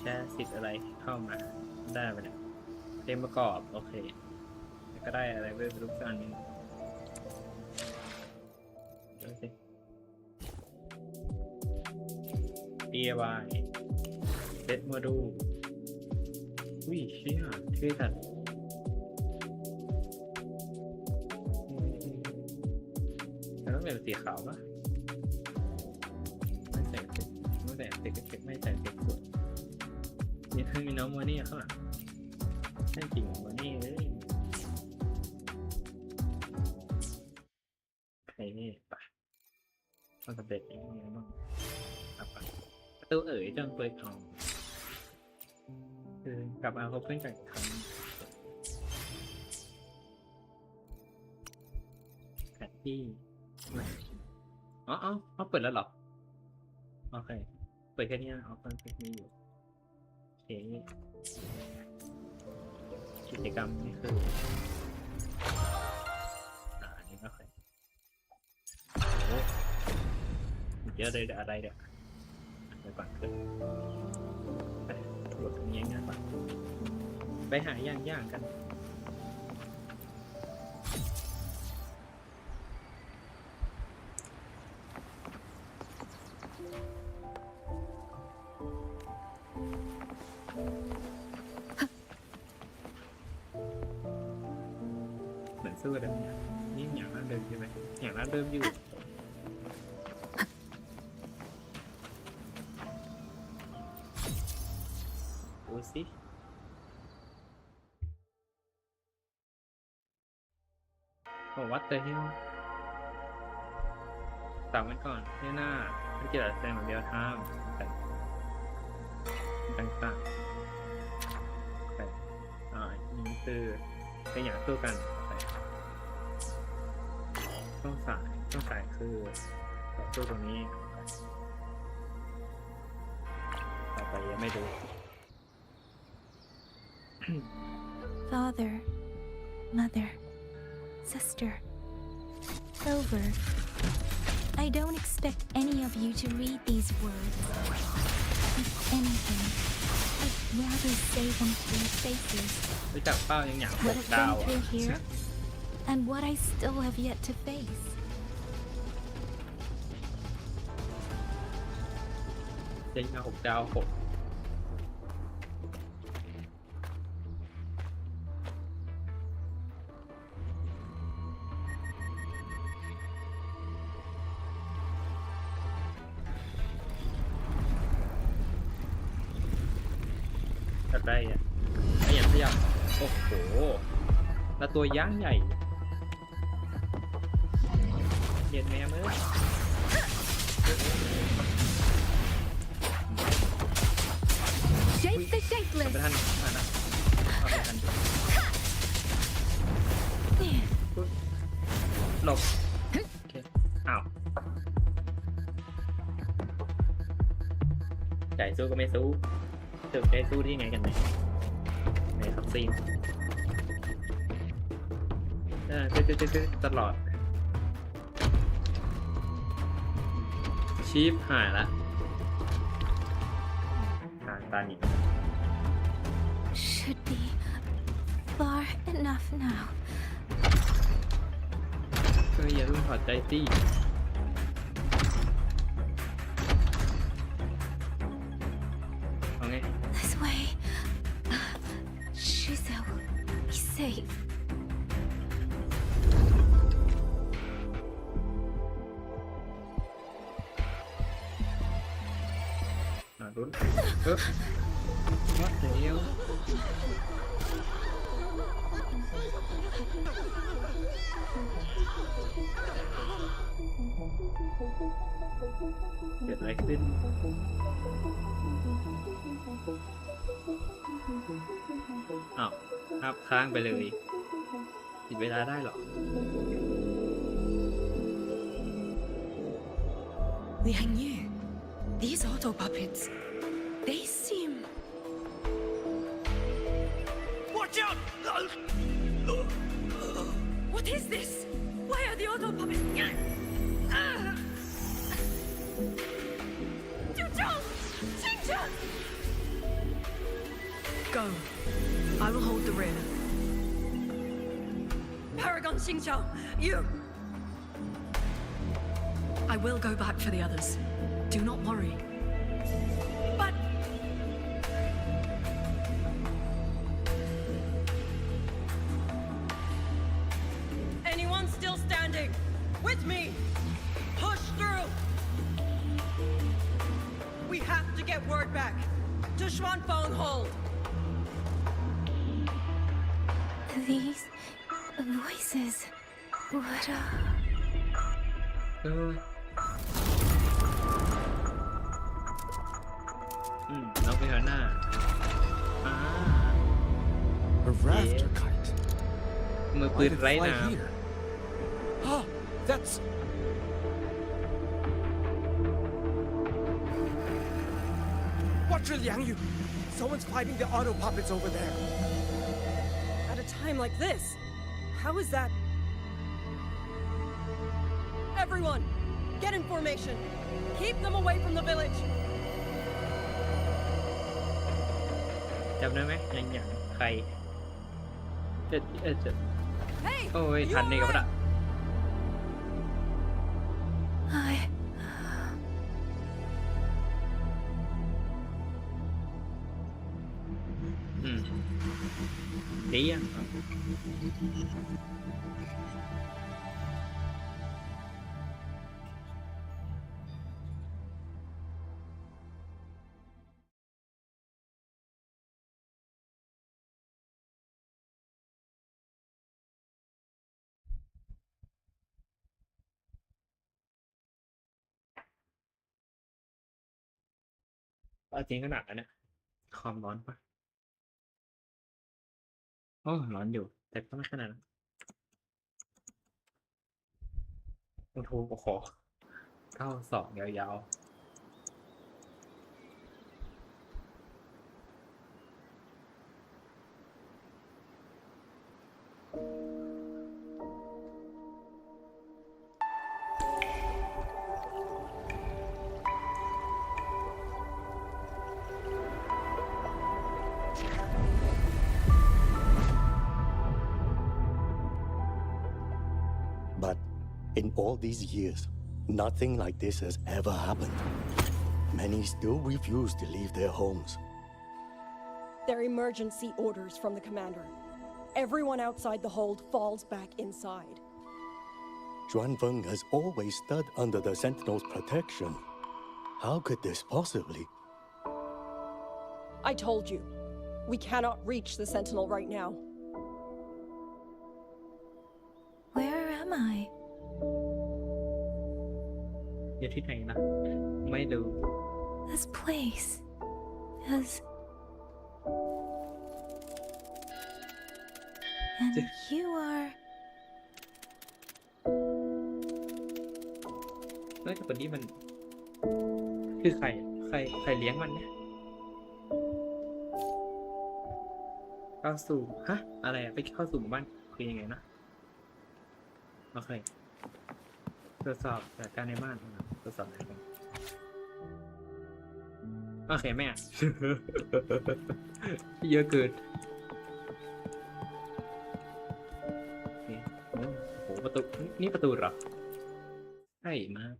แค่สิทธิ์อะไรเข้ามาได้ไปเนี่ยเต็มประกอบโอเคแล้วก็ได้อะไรเพิ่มรูปอันนึงดูสิ DIY เซตโมดูลอุ้ยเชี่ยเท่จัดแล้วต้องเป็นสีขาวปะไม่ใส่เก็บไม่ใส่เก็บกดนี่คือมีน้องโมนี่ข้างหลังใช่จริงโมนี่เลยโอเคปะมันสำเร็จยังไงบ้างปะประตูจงเปิดทองกลับมาพบเพื่อนกันอีกครั้งแผนที่อ๋อเปิดแล้วเหรอโอเคเปิดแค่นี้นะเปิดแค่นี้อยู่โอเคกิจกรรมนี่คืออันนี้ก็เคยโอ้เยอะเลยอะไรเดี๋ยวไปก่อนขึ้นไปตรวจตรงนี้ง่ายกว่าไปหาย่างกัน เหมือนสู้กันเนี่ยนี่อย่างนั้นเดิมใช่ไหมอย่างนั้นเดิมอยู่ดูสิโอ้วัดเตอร์ฮิลตามไว้ก่อนที่หน้าไม่เกี่ยวกับแสดงแบบเดียวทามต่างๆแต่นี่คือเป็นอย่างสู้กันต้องสายคือต่อสู้ตรงนี้ต่อไปยังไม่ดู Father, mother, sister, Clover. I don't expect any of you to read these words. If anything, I'd rather say them to your faces. รู้จักเป้าอย่าง What 6 I've ดาว been through here, and what I still have yet to face. เจ๊ง6 ดาว 6 ากได้อะขยับโอ้โหแล้วตัวย่างใหญ่เย็นแม่เมื่อ Shape the ไป shapeless. ทันนะเอาไปทันหลบโอเคอ้าวใจสู้ก็ไม่สู้จะใจสู้ที่ไงกันไหนในทับซีนตลอดชีพหายละทางตาหนี Should be far enough now. อย่ารุ่งถอดใจสิเอาไง This way. Shizel, be safe. รุ่นวัดเดียวเกิดอะไรขึ้นอ้าวครับค้างไปเลยติดเวลาได้หรอ Liang Yu, these auto puppets, they seem... Watch out! What is this? Why are the auto puppets... Go. I will hold the rear. Paragon Xingqiao, you! I will go back for the others. Do not worry. But... Anyone still standing? With me! Push through! We have to get word back to Xuanfeng Hold. These voices. What are... น้องไปหาหน้าA rafter kite. มือปื Why น did it ไร้ fly น้ here? Ah, that's... Watch your Liang Yu! Someone's fighting the auto puppets over there. At a time like this, how is that? Everyone, get in formation. Keep them away from the village. ำจำได้ไหมอย่างใครจะ Hey, โอ้ย you ทันในกับ alright? ละ I... ดีอ่ะเอาจริงขนาดนั้นเนี่ยความร้อนปะโอ้ร้อนอยู่แต่ก็ไม่ขนาดนั้นโอ้โห92ยาวๆ But in all these years, nothing like this has ever happened. Many still refuse to leave their homes. They're emergency orders from the commander. Everyone outside the hold falls back inside. Xuanfeng has always stood under the Sentinel's protection. How could this possibly? I told you, We cannot reach the Sentinel right now. Where am I? อยู่ที่ไหนนะไม่รู้ This place is... And you are... แล้วแต่คนนี้มัน คือใครเลี้ยงมันเนี่ยเข้าสู่ฮะอะไรอะไปเข้าสู่หมู่บ้านคือยังไงนะโอเคตรวจสอบสถานการณ์ในบ้านตรวจสอบอะไรกันโอเคแม่ เยอะเกินโอเคโอ้โหประตูนี่ประตูเหรอใช่มาก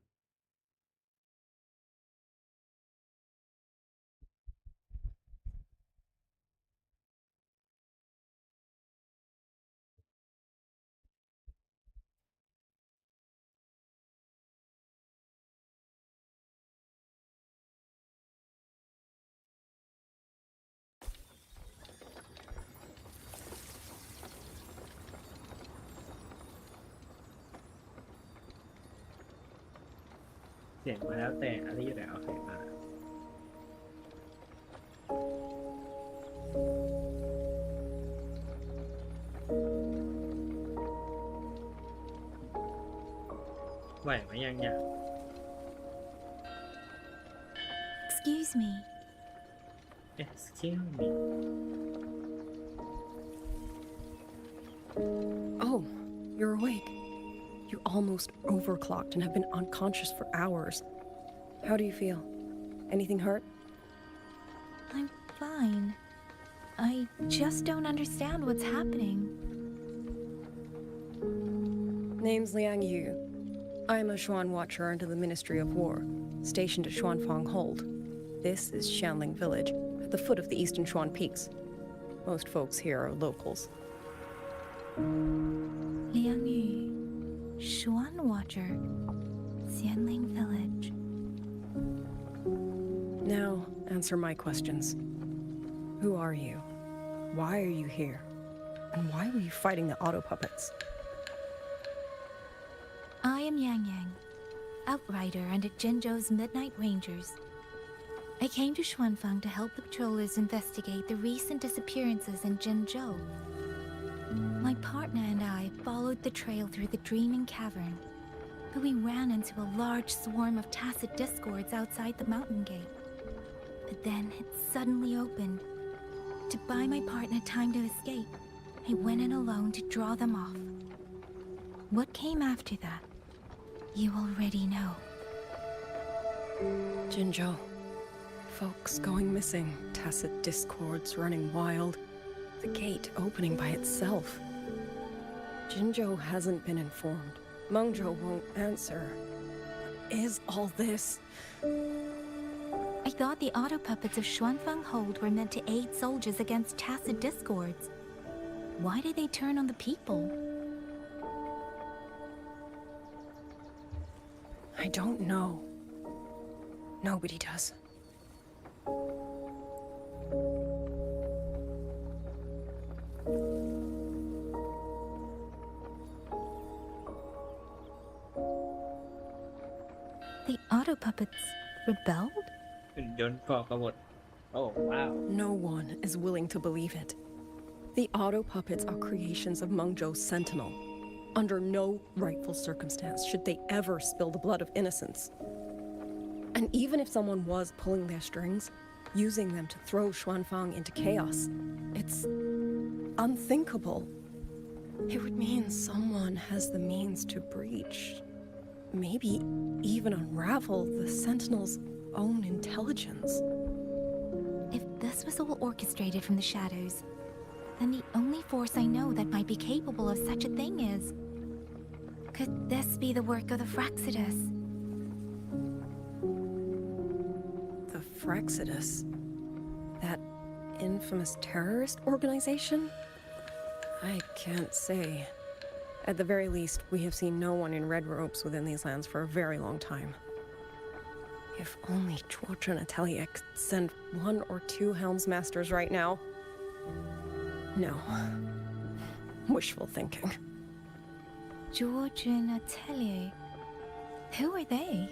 เสียงมาแล้วแต่อะไรอยู่ไหนโอเคมาไหวไหมยัง Excuse me. Excuse me. Oh, you're awake. You almost overclocked and have been unconscious for hours. How do you feel? Anything hurt? I'm fine. I just don't understand what's happening. Name's Liang Yu. I'm a Xuan Watcher under the Ministry of War, stationed at Xuanfang Hold. This is Xianling Village, at the foot of the Eastern Xuan Peaks. Most folks here are locals. Liang Yu, Xuan Watcher, Xianling Village. Now, answer my questions. Who are you? Why are you here? And why were you fighting the auto puppets? I am Yang Yang, outrider under Jinzhou's Midnight Rangers. I came to Xuanfang to help the patrollers investigate the recent disappearances in Jinzhou. My partner and I followed the trail through the Dreaming Cavern, but we ran into a large swarm of tacit discords outside the mountain gate. But then it suddenly opened. To buy my partner time to escape, I went in alone to draw them off. What came after that, you already know. Jinzhou. Folks going missing, tacit discords running wild, the gate opening by itself. Jinzhou hasn't been informed. Mengzhou won't answer. What is all this? I thought the auto puppets of Xuanfang Hold were meant to aid soldiers against tacit discords. Why did they turn on the people? I don't know. Nobody does. The auto puppets rebelled? โดนก่อกบฏโอ้ว้าว No one is willing to believe it. The auto puppets are creations of Mengzhou's Sentinel. Under no rightful circumstance should they ever spill the blood of innocents. And even if someone was pulling their strings, using them to throw Xuanfang into chaos, it's unthinkable. It would mean someone has the means to breach, maybe even unravel the Sentinel's own intelligence. If this was all orchestrated from the shadows, then the only force I know that might be capable of such a thing is... Could this be the work of the Fraxidus? The Fraxidus? That infamous terrorist organization? I can't say. At the very least, we have seen no one in red robes within these lands for a very long time. If only George and Natalia could send one or two Helmsmasters right now, No. Wishful thinking. George and Atelier. Who are they?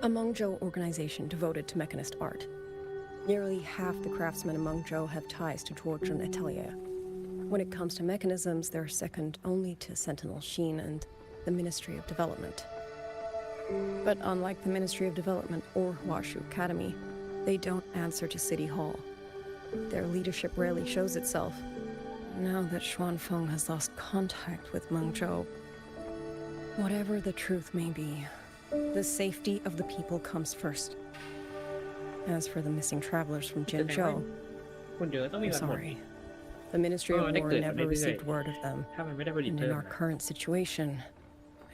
A Mengzhou organization devoted to mechanist art. Nearly half the craftsmen in Mengzhou have ties to George and Atelier. When it comes to mechanisms, they're second only to Sentinel Sheen and the Ministry of Development. But unlike the Ministry of Development or Huashu Academy, they don't answer to City Hall. Their leadership rarely shows itself. Now that Xuanfeng has lost contact with Mengzhou, whatever the truth may be, the safety of the people comes first. As for the missing travelers from Jinzhou, คนเยอะต้องมี I'm วันหมด sorry. The Ministry of War never received word of them. ถ้ามันไม่ได้ผลิต And เพิ่ in ม our current situation,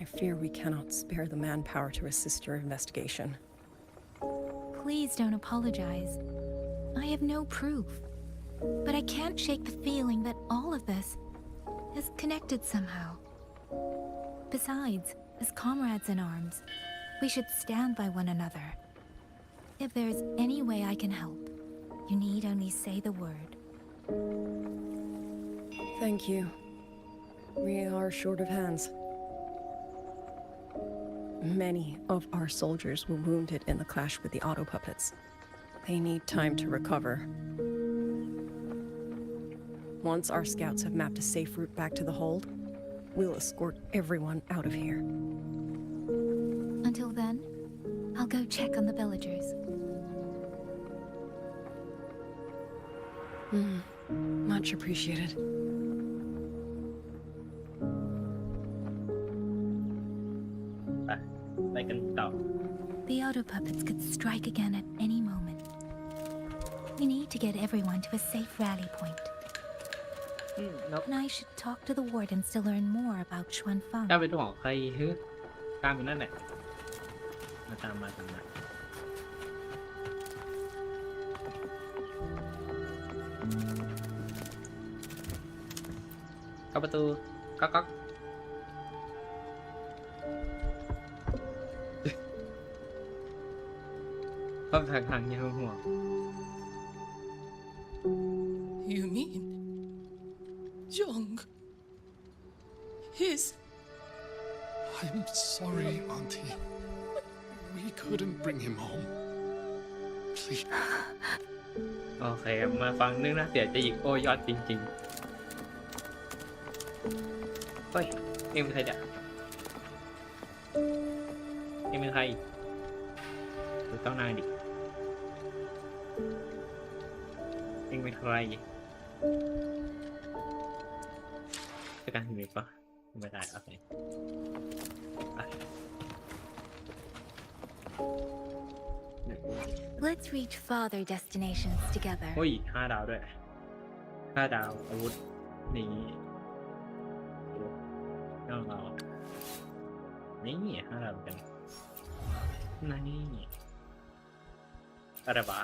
I fear we cannot spare the manpower to assist your investigation. Please don't apologize. I have no proof. But I can't shake the feeling that all of this is connected somehow. Besides, as comrades in arms, we should stand by one another. If there's any way I can help, you need only say the word. Thank you. We are short of hands. Many of our soldiers were wounded in the clash with the auto puppets. They need time to recover. Once our scouts have mapped a safe route back to the hold, we'll escort everyone out of here. Until then, I'll go check on the villagers. Much appreciated. ไปกันต่อ The auto puppets could strike again at any moment. We need to get everyone to a safe rally point. นก And I should talk to the wardens to learn more about Xuanfeng. เจ้าเป็นของใครฮึตามอยู่นั่นแหละมาตามมาเข้าประตูก๊อกก็ทางยังห่วง You mean Young? His. I'm sorry, Auntie. We couldn't bring him home. Please. โอเคมาฟังนึงนะเดี๋ยวจะยิงโอ้ยอดจริงๆเฮ้ยเอ็งเป็นใครเนี่ยเอ็งเป็นใครดูต้องนางดิเอ็งเป็นใครจะการมีปะไม่ได้โอเคอ่ะ Let's reach farther destinations together. โอ้ย5 ดาวด้วย5 ดาวอาวุธนี่น้องเรานี่5 ดาวเหมือนกันนี่อะไรบ้า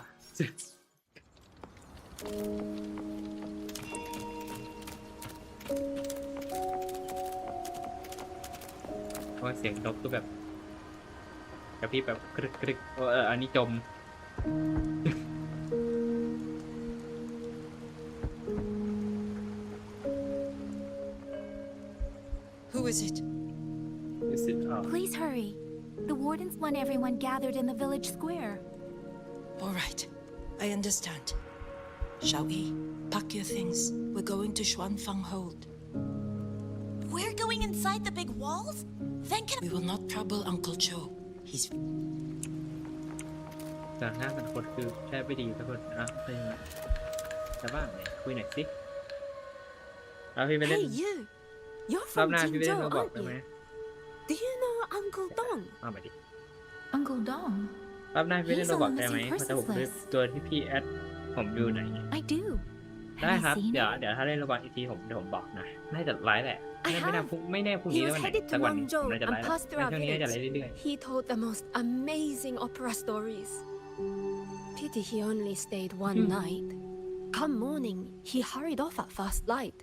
เพราะเสียงนกคือแบบกระพริบแบบกรึกกรึกอันนี้จมWho is it? Please hurry. The wardens want everyone gathered in the village square. All right. I understand. Shall we? Pack your things. We're going to Xuanfeng Hold. We're going inside the big walls? Then can We will not trouble Uncle Joe. He's จากหน้ามันคนคือแค่ไม่ดีทุกคนอ่ะใครมาแต่บ้างเนี่ยคุยหน่อยสิเอาพี่ไปเล่น Hey, you! You're รอบ from หน้าพี่ไปเล่น Jinzhou, มาบอก aren't ได้ไหม you? Do you know Uncle Dong? เอามาดิ Uncle Dong? รอบหน้าพี่ไปเล่น He's มาบอก on the ได้ไหม missing แต่ผม persons list. ตัวที่พี่แอดผมอยู่ไหน I do. ได้ Have ครับ you seen เดี๋ยว him? ถ้าเล่นระหว่างอีกทีเดี๋ยวผมบอกนะน่าจะไลฟ์แหละ I ไม่น่า have. ไม่แน่พรุ่ง He นี้ was แล้ววันไหน headed to สักวันหนึ่ง Guangzhou น่าจะไล and ฟ์ passed through ช่ว our งนี้น่าจะไล village. ฟ์เรื่อย He told the most amazing opera stories. Pity he only stayed one night. Come morning, he hurried off at first light.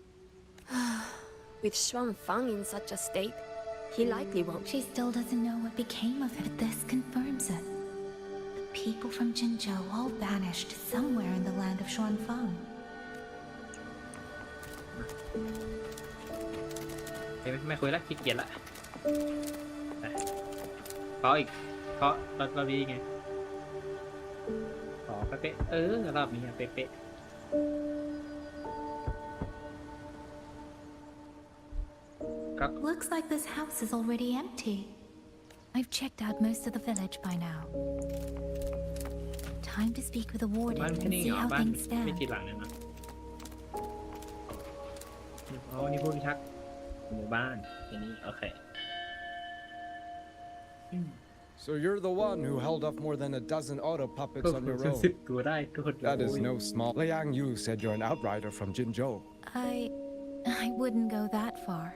With Xuanfeng in such a state, he likely won't. She still doesn't know what became of him, but this confirms it. The people from Jinzhou all vanished somewhere in the land of Xuanfeng. ไม่คุยละขี้เกียจละขออีกขอรอบนี้ไงขอเป๊ะรอบนี้เป๊ะ Looks like this house is already empty. I've checked out most of the village by now. Time to speak with the warden บ้าน and แค่นี้ see เหรอ how บ้าน things ไม่ stand. กี่หลังเลยนะอ๋อนี่ผู้พิทักษ์หมู่บ้านอันนี้โอเค So you're the one who held up more than a dozen auto puppets on your own. 10 ตัวได้ทุกคน That is no small. Liang Yu said you're an outrider from Jinzhou. I wouldn't go that far.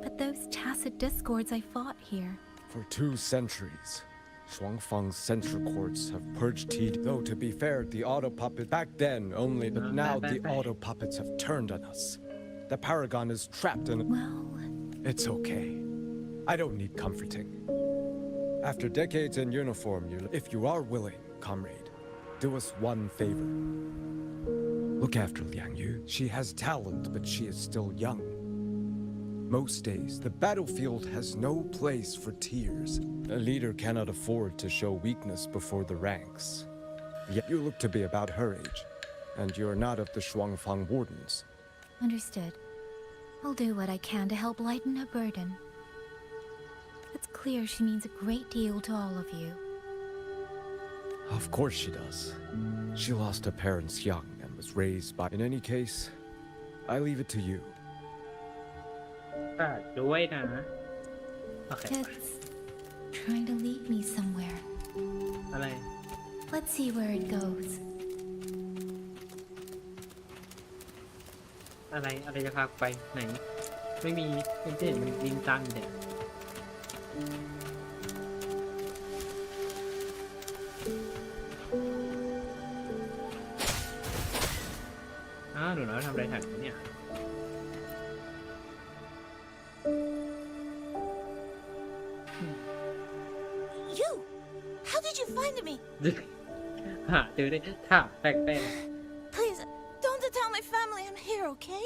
But those tacit discords I fought here. For 2 centuries, Shuangfang's censure courts have purged TD. Though to be fair, the auto puppet back then only, but now the auto puppets have turned on us. The Paragon is trapped in. Well, It's okay. I don't need comforting. After decades in uniform, if you are willing, comrade, do us one favor. Look after Liang Yu. She has talent, but she is still young. Most days, the battlefield has no place for tears. A leader cannot afford to show weakness before the ranks. Yet you look to be about her age, and you're not of the Shuangfang wardens. understood. I'll do what I can to help lighten her burden. It's clear she means a great deal to all of you. Of course she does. She lost her parents young and was raised by. In any case, I leave it to you. ด้วยนะโอเค It's trying to lead me somewhere. อะไร Let's see where it goes. อะไรจะพาไปไหนไม่มีไม่เห็นมันยิงตันเนี่ยหนูน้อยทำอะไรแถวนี้เนี่ย You! How did you find me? หาเจอได้ถ้าแปลก Please, don't tell my family I'm here, okay?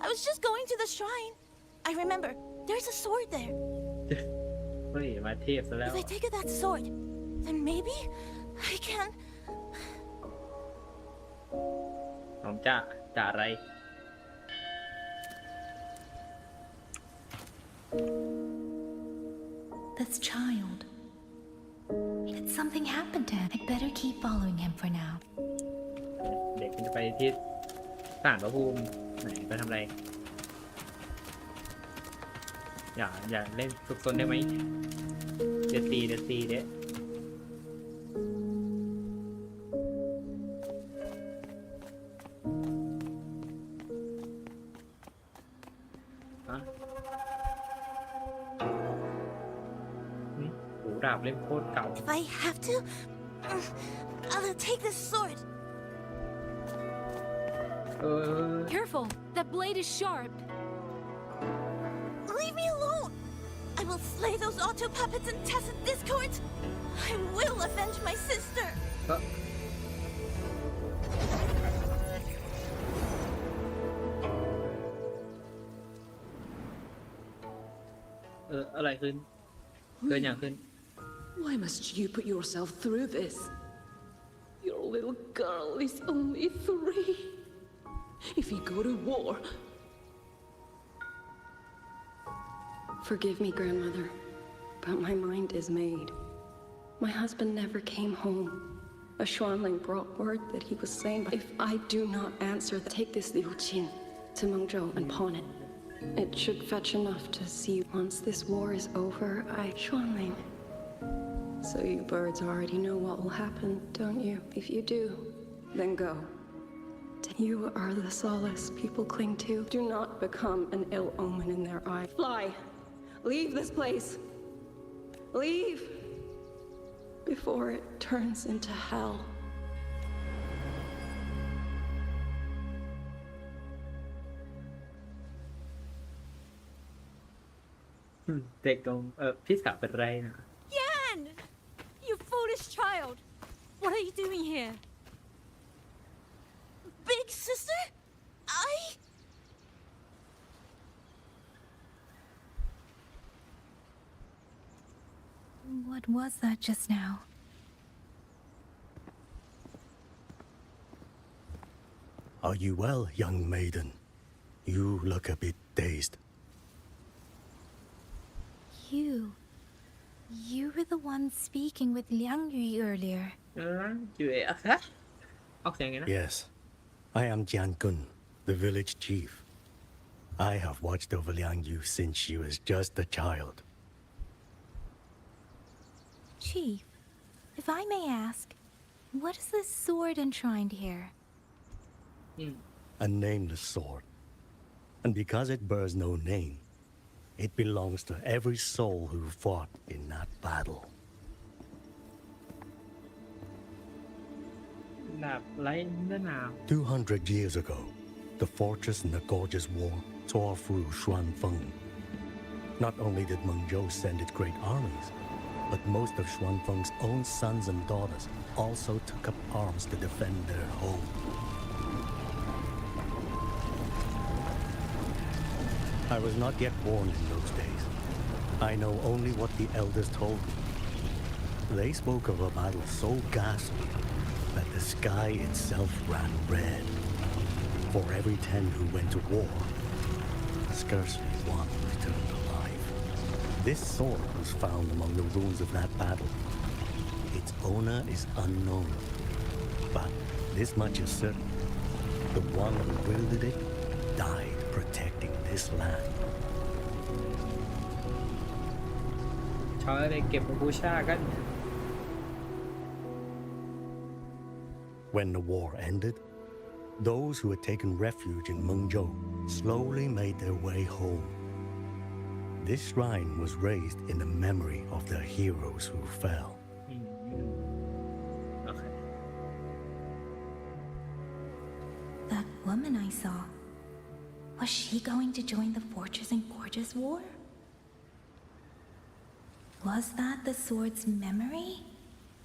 I was just going to the shrine. I remember, there's a sword there. ๆเฮ้ยมาเทพซะแล้ว If I take that sword, then maybe I can... ผมจะอะไร This child. Did something happen to him? I'd better keep following him for now. เด็กมันจะไปที่ศาลพระภูมิไหนไปทำอะไรอย่าเล่นซุกซนได้ไหมเดี๋ยวตีเด้หูดาบเล่มโคตรเก่า If I have to, I'll take this sword. Careful! That blade is sharp! Leave me alone! I will slay those auto puppets and tacit discords. I will avenge my sister. อะไรขึ้นเกิดอย่างขึ้น Why must you put yourself through this? Your little girl is only 3. If you go to war... Forgive me, grandmother, but my mind is made. My husband never came home. A Xuanling brought word that he was saying, if I do not answer, take this Liu Qin to Mengzhou and pawn it. It should fetch enough to see once this war is over, Xuanling. So you birds already know what will happen, don't you? If you do, then go. You are the solace people cling to. Do not become an ill omen in their eye. Fly! Leave this place! Leave! Before it turns into hell. เด็กตรงพี่สาวเป็นไรนะ Yan! You foolish child! What are you doing here? Big sister? What was that just now? Are you well, young maiden? You look a bit dazed. You were the one speaking with Liang Yu earlier. อยู่เอะฮะออกเสียงไงนะ Yes, I am Jian Kun, the village chief. I have watched over Liang Yu since she was just a child. Chief, if I may ask, what is this sword enshrined here? A nameless sword. And because it bears no name, it belongs to every soul who fought in that battle. ดาบไร้เนื้อหนาว 200 years ago, the fortress in the Gorgeous War tore through Xuanfeng. Not only did Mengzhou send its great armies, but most of Xuanfeng's own sons and daughters also took up arms to defend their home. I was not yet born in those days. I know only what the elders told me. They spoke of a battle so ghastly that the sky itself ran red. For every 10 who went to war, scarcely one returned alive. This sword was found among the ruins of that battle. Its owner is unknown, but this much is certain. The one who wielded it died protecting this land. ชาวอะไรเก็บมาบูชากัน When the war ended, those who had taken refuge in Mengzhou slowly made their way home. This shrine was raised in the memory of the heroes who fell. โอเค That woman I saw, was she going to join the Fortress and Gorgeous War? Was that the sword's memory?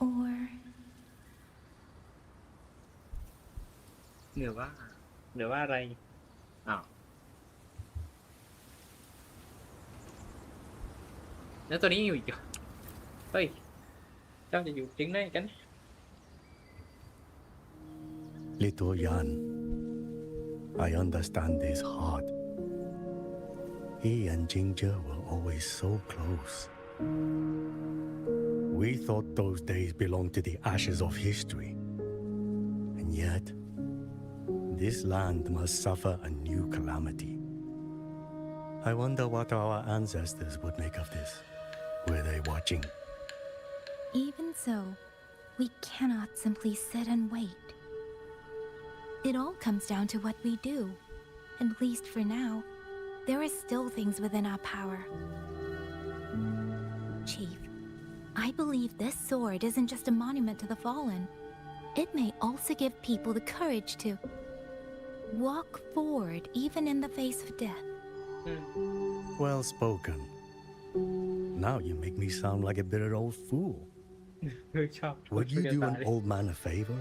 Or... หรือว่าอะไรอ้าวแล้วตัวนี้ยังอยู่อีกเหรอเฮ้ยเจ้าจะอยู่จริงได้กัน Little Yan, I understand his heart. He and Jingzhe were always so close. We thought those days belonged to the ashes of history. And yet, this land must suffer a new calamity. I wonder what our ancestors would make of this. Were they watching? Even so, we cannot simply sit and wait. It all comes down to what we do. At least for now, there are still things within our power. Chief, I believe this sword isn't just a monument to the fallen. It may also give people the courage to walk forward even in the face of death. Well spoken. Now you make me sound like a bitter old fool. ชอบ Would you do an old man a favor?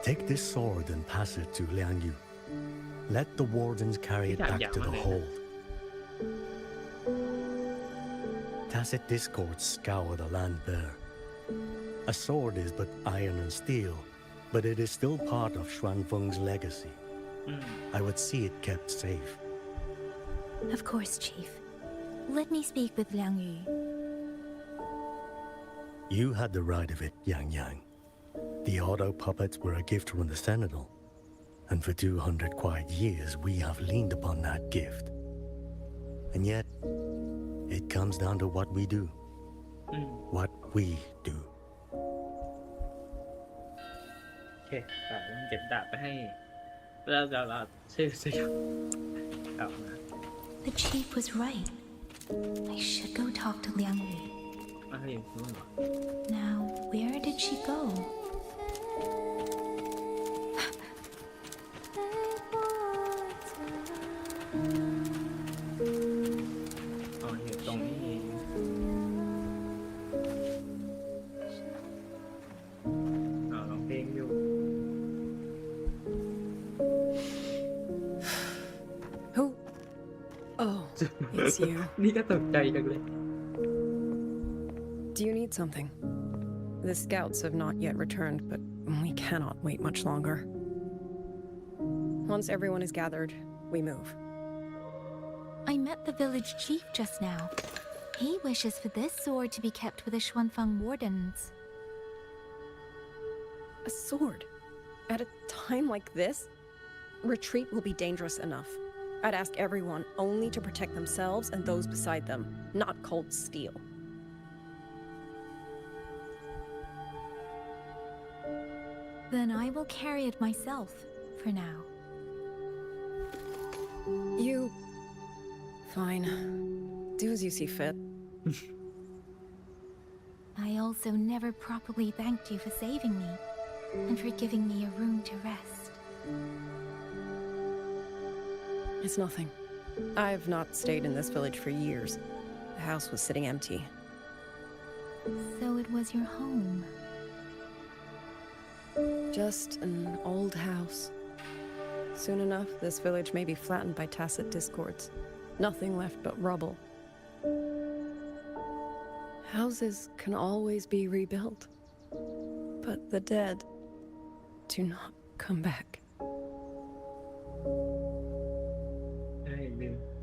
Take this sword and pass it to Liang Yu. Let the wardens carry it back to the hold. Tacit discords scour the land bare. A sword is but iron and steel, but it is still part of Xuanfeng's legacy. I would see it kept safe. Of course, Chief. Let me speak with Liang Yu. You had the right of it, Yang Yang. The auto puppets were a gift from the Sentinel, and for 200 quiet years we have leaned upon that gift. And yet, it comes down to what we do. What we do. โอเคผมเก็บดาบไปให้เราชื่อเอามา The chief was right. I should go talk to Liang Yu. มาให้อยู่นู่นเหรอ Now, where did she go? อ๋ออยู่ตรงนี้เองร้องเพลงอยู่ It's you. นี่ก็ตกใจจังเลย Do you need something? The scouts have not yet returned, but we cannot wait much longer. Once everyone is gathered, we move. I met the village chief just now. He wishes for this sword to be kept with the Xuanfang wardens. A sword? At a time like this? Retreat will be dangerous enough. I'd ask everyone only to protect themselves and those beside them, not cold steel. Then I will carry it myself, for now. You... Fine. Do as you see fit. I also never properly thanked you for saving me, and for giving me a room to rest. It's nothing. I've not stayed in this village for years. The house was sitting empty. So it was your home. Just an old house. Soon enough, this village may be flattened by tacit discords. Nothing left but rubble. Houses can always be rebuilt, but the dead do not come back.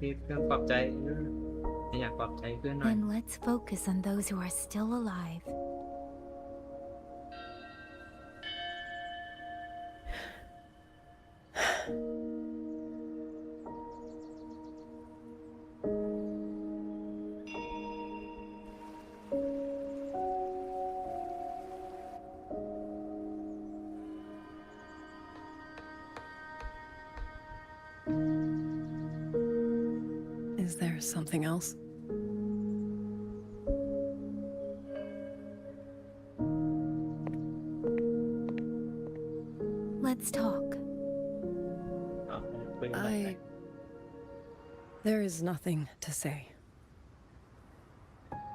มีเพื่อนปลอบใจอยากปลอบใจเพื่อนหน่อย Then let's focus on those who are still alive. Is there something else? Let's talk. There is nothing to say.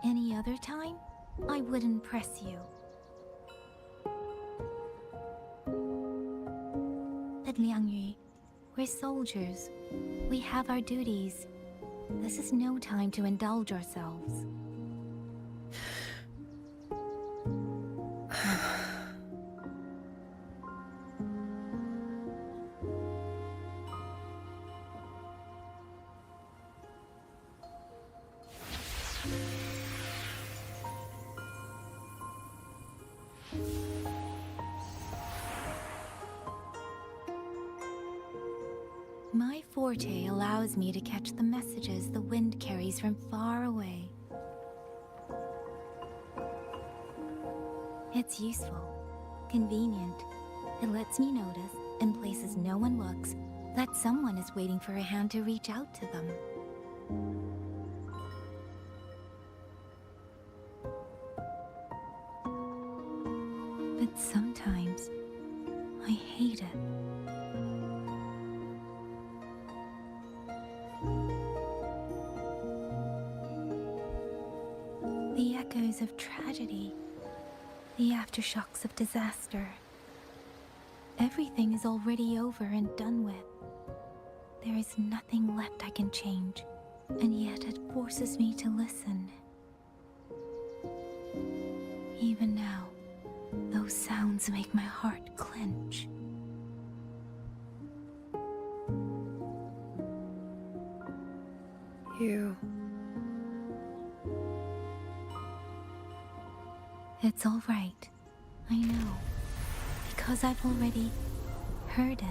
Any other time, I wouldn't press you. But Liang Yu, we're soldiers. We have our duties. This is no time to indulge ourselves. My forte allows me to catch the messages the wind carries from far away. It's useful, convenient. It lets me notice, in places no one looks, that someone is waiting for a hand to reach out to them. But sometimes, I hate it. The echoes of tragedy, the aftershocks of disaster. Everything is already over and done with. There is nothing left I can change, and yet it forces me to listen. Even now, those sounds make my heart clench. You... It's all right. I know. Because I've already heard it.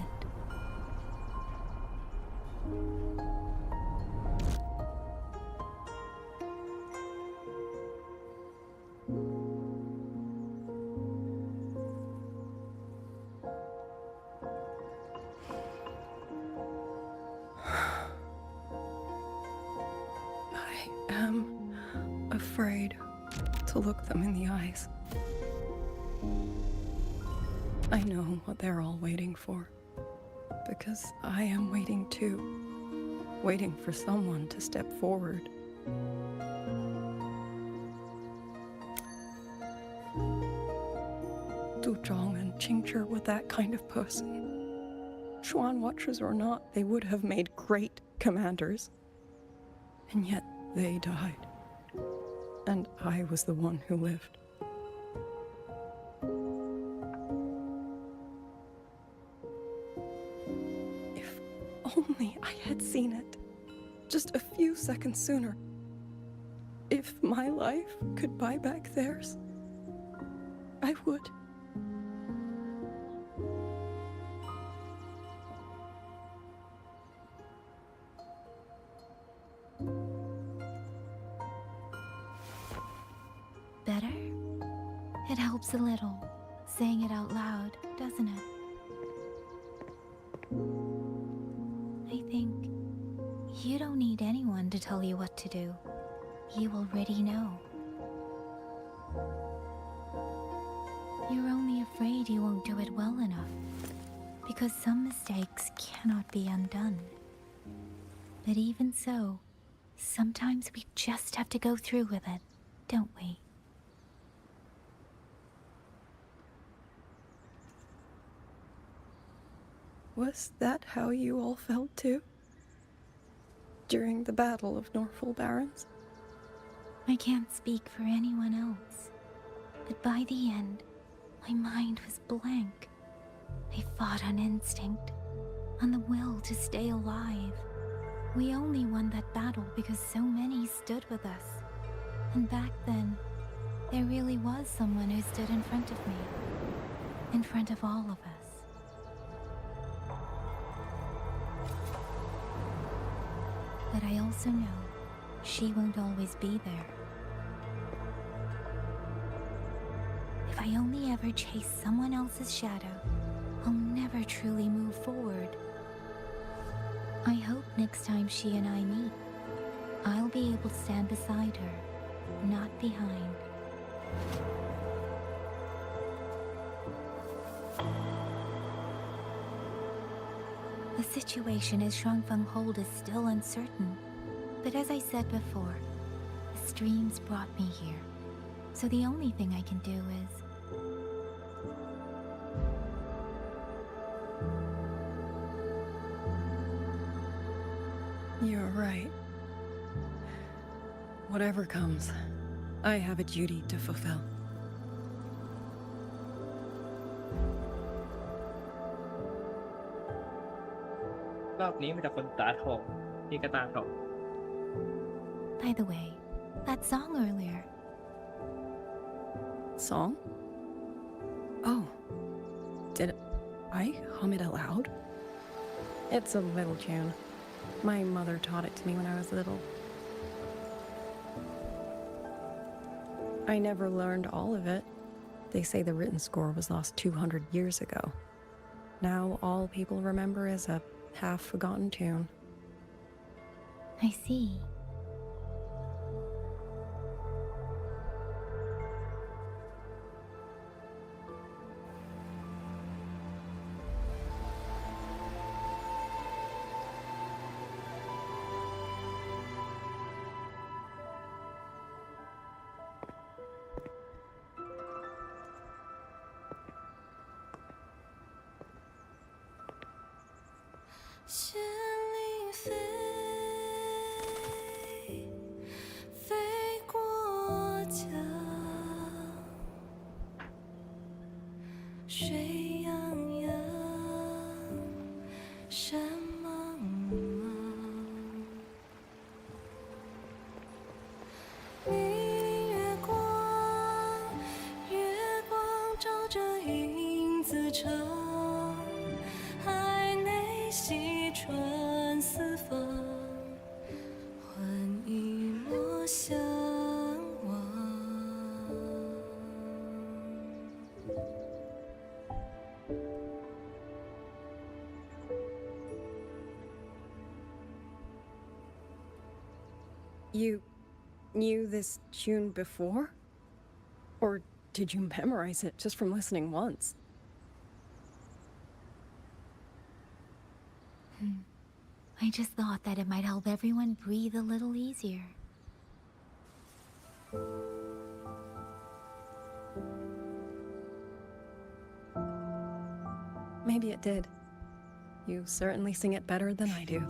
I am afraid to look them in the eyes. I know what they're all waiting for, because I am waiting too, waiting for someone to step forward. Du Zhong and Qingzhi were that kind of person. Xuan Watchers or not, they would have made great commanders. And yet they died. And I was the one who lived. If only I had seen it. Just a few seconds sooner. If my life could buy back theirs, I would. Better? It helps a little, saying it out loud, doesn't it? I think you don't need anyone to tell you what to do. You already know. You're only afraid you won't do it well enough, because some mistakes cannot be undone. But even so, sometimes we just have to go through with it, don't we? Was that how you all felt too? During the Battle of Norfolk Barrens? I can't speak for anyone else, but by the end, my mind was blank. I fought on instinct, on the will to stay alive. We only won that battle because so many stood with us. And back then, there really was someone who stood in front of me, in front of all of us. But I also know she won't always be there. If I only ever chase someone else's shadow, I'll never truly move forward. I hope next time she and I meet, I'll be able to stand beside her, not behind. The situation as Shuangfeng Hold is still uncertain, but as I said before, the streams brought me here, so the only thing I can do is... You're right. Whatever comes, I have a duty to fulfill. By the way, that song earlier. Song? Oh. Did I hum it aloud? It's a little tune. My mother taught it to me when I was little. I never learned all of it. They say the written score was lost 200 years ago. Now all people remember is a half-forgotten tune. I see. You knew this tune before? Or did you memorize it just from listening once? I just thought that it might help everyone breathe a little easier. Maybe it did. You certainly sing it better than I do.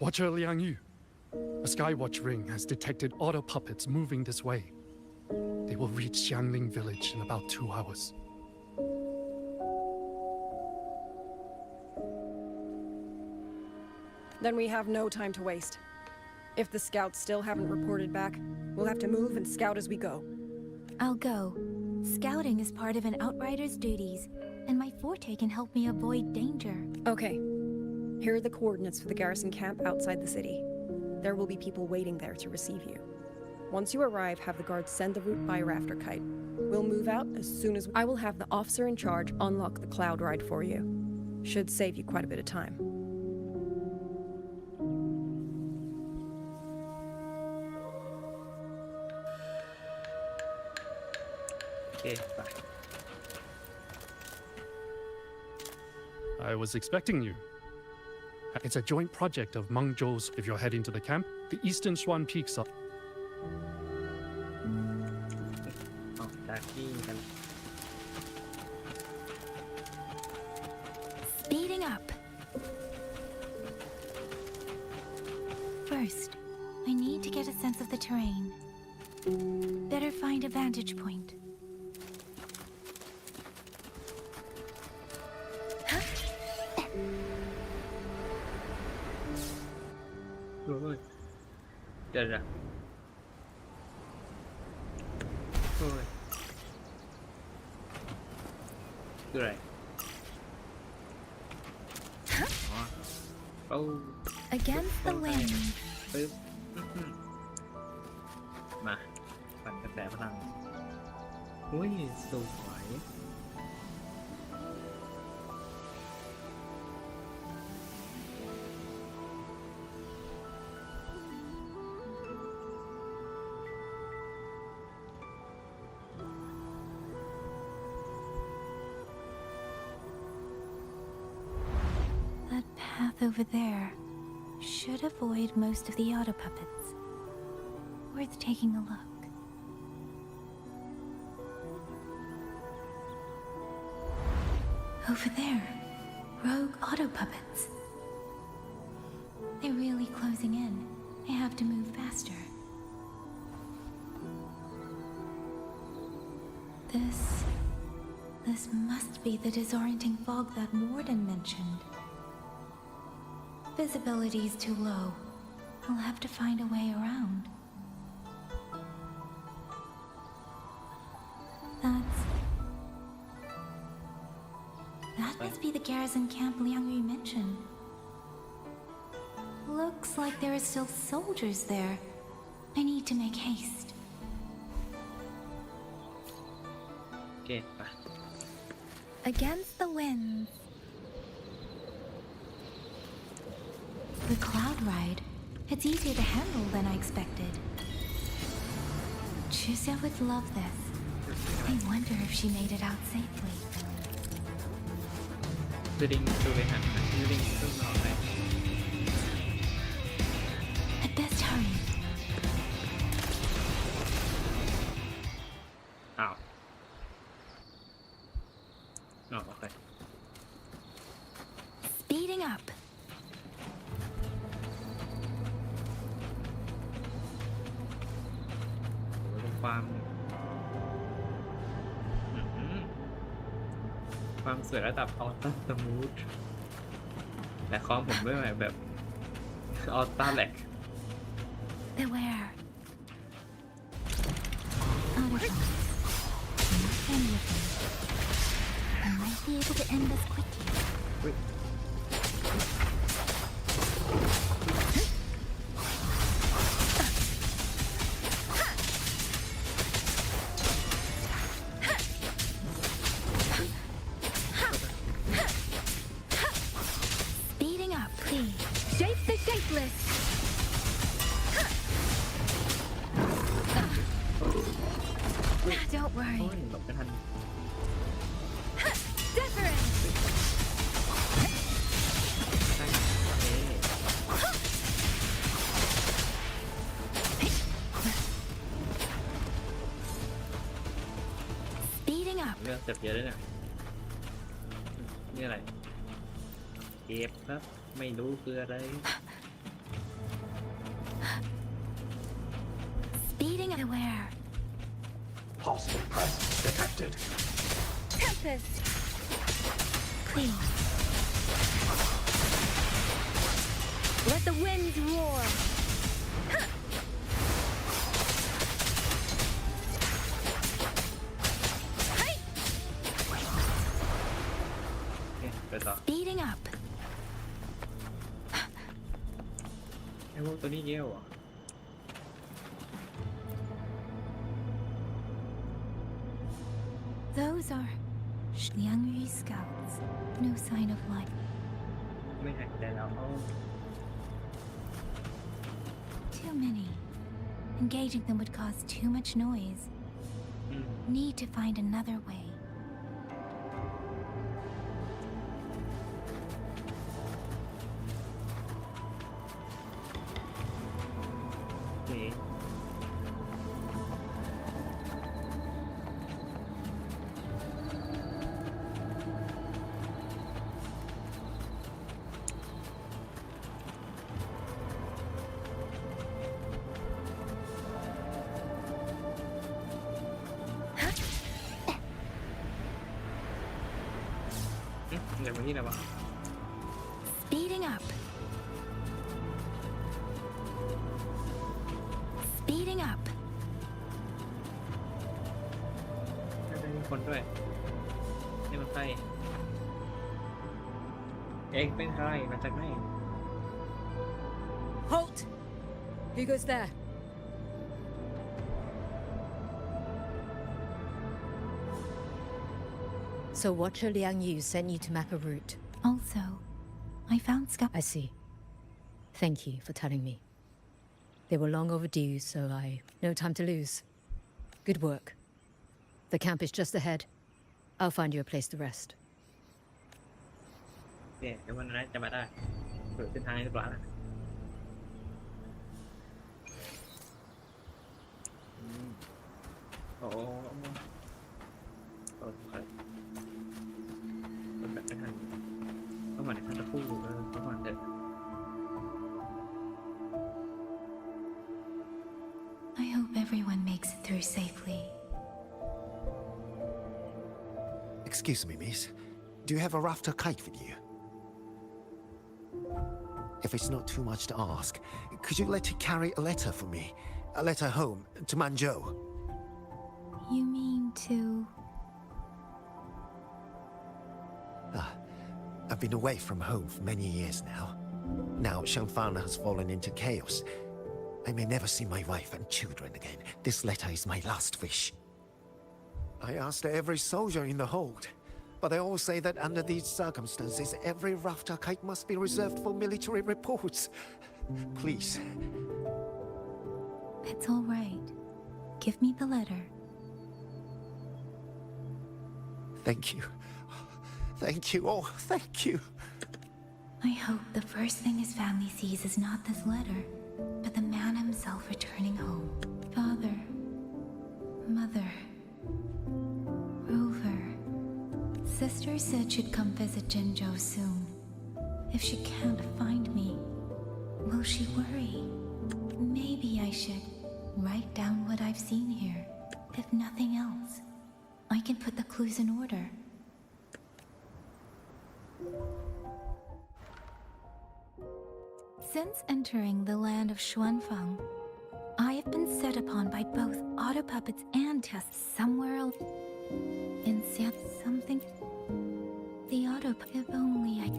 Watcher Liang Yu, a Skywatch ring has detected auto puppets moving this way. They will reach Xiangling village in about 2 hours. Then we have no time to waste. If the scouts still haven't reported back, we'll have to move and scout as we go. I'll go. Scouting is part of an outrider's duties, and my forte can help me avoid danger. Okay. Here are the coordinates for the garrison camp outside the city. There will be people waiting there to receive you. Once you arrive, have the guards send the route by rafter kite. We'll move out as soon as I will have the officer in charge unlock the cloud ride for you. Should save you quite a bit of time. โอเคไป I was expecting you. It's a joint project of Mengzhou's. If you're heading to the camp, the eastern Swan Peaks are ออกจากที่กัน Speeding up. First, I need to get a sense of the terrain. Better find a vantage point.โอ้ยเดี๋ยวโอ้ยคืออะไรอ๋อโอ้ Against the wind. ปึ๊บมาปั่นกระแสพลังอุ้ยสวย That path over there should avoid most of the auto puppets. Worth taking a look. Over there, rogue auto puppets. They're really closing in. I have to move faster. This must be the disorienting fog that Warden mentioned. Visibility's too low. I'll have to find a way around. That must be the garrison camp Liang Yu mentioned. Looks like there are still soldiers there. I need to make haste. โอเคไป Against the wind. The cloud ride. It's easier to handle than I expected. Chusha would love this. I wonder if she made it out safely. ดูดิงดูเลยฮะดูดิงเครื่องนอนไหม I'd best hurry. อ้าวอ๋อโอเค Speeding up. ความสวยระดับอัลต้าสมูทแต่คอมผมไม่ไหวแบบอัลต้าแหลก Beware. Auto shots. Not any of them. I might be able to end this quickly. อุ๊ย Speeding up, please. Shape the shapeless. Don't โอ้ worry. ยหลบไม่ทัน Deference. ใช่เอ๊ะ Speeding up. เรื่องเจ็บเยอะเลยเนี่ยนี่อะไรเก็บครับไม่รู้คืออะไร Speeding aware. Hostile presence detected. Tempest. Please. Let the winds roar. Huh. Hey. ไปต่อ Speeding up. ไอ้พวกตัวนี้เยี่ยวอ่ะ Those are Liangyu scouts. No sign of life. ไม่หายใจแล้ว Too many. Engaging them would cause too much noise. Need to find another way. โอเค เดี๋ยวมาที่ไหนวะ Speeding up. Speeding up. น่าจะมีคนด้วยนี่มันใครเองเป็นใครมาจากไหน Halt! Who goes there? So Watcher Liang Yu sent you to map a route. Also, I found I see. Thank you for telling me. They were long overdue, so no time to lose. Good work. The camp is just ahead. I'll find you a place to rest. เนี่ยเดี๋ยววันนั้นจะมาได้เปิดเส้นทางให้เรียบร้อยแล้วโอ้โหคนแบบไม่ทันต้องมาในทันตะคู่ต้องมาเถอะ I hope everyone makes it through safely. Excuse me, miss. Do you have a rafter kite with you? If it's not too much to ask, could you let her carry a letter for me? A letter home to Manzhou. You mean to... I've been away from home for many years now. Now Shangfang has fallen into chaos. I may never see my wife and children again. This letter is my last wish. I asked every soldier in the hold, but they all say that under these circumstances, every rafter kite must be reserved for military reports. Please. It's all right. Give me the letter. Thank you. Thank you. Oh, thank you. I hope the first thing his family sees is not this letter, but the man himself returning home. Father, Mother, Rover. Sister said she'd come visit Jinzhou soon. If she can't find me, will she worry? Maybe I should write down what I've seen here. If nothing else, I can put the clues in order. Since entering the land of Xuanfang, I have been set upon by both auto puppets and tests somewhere else. In something. The auto if only I.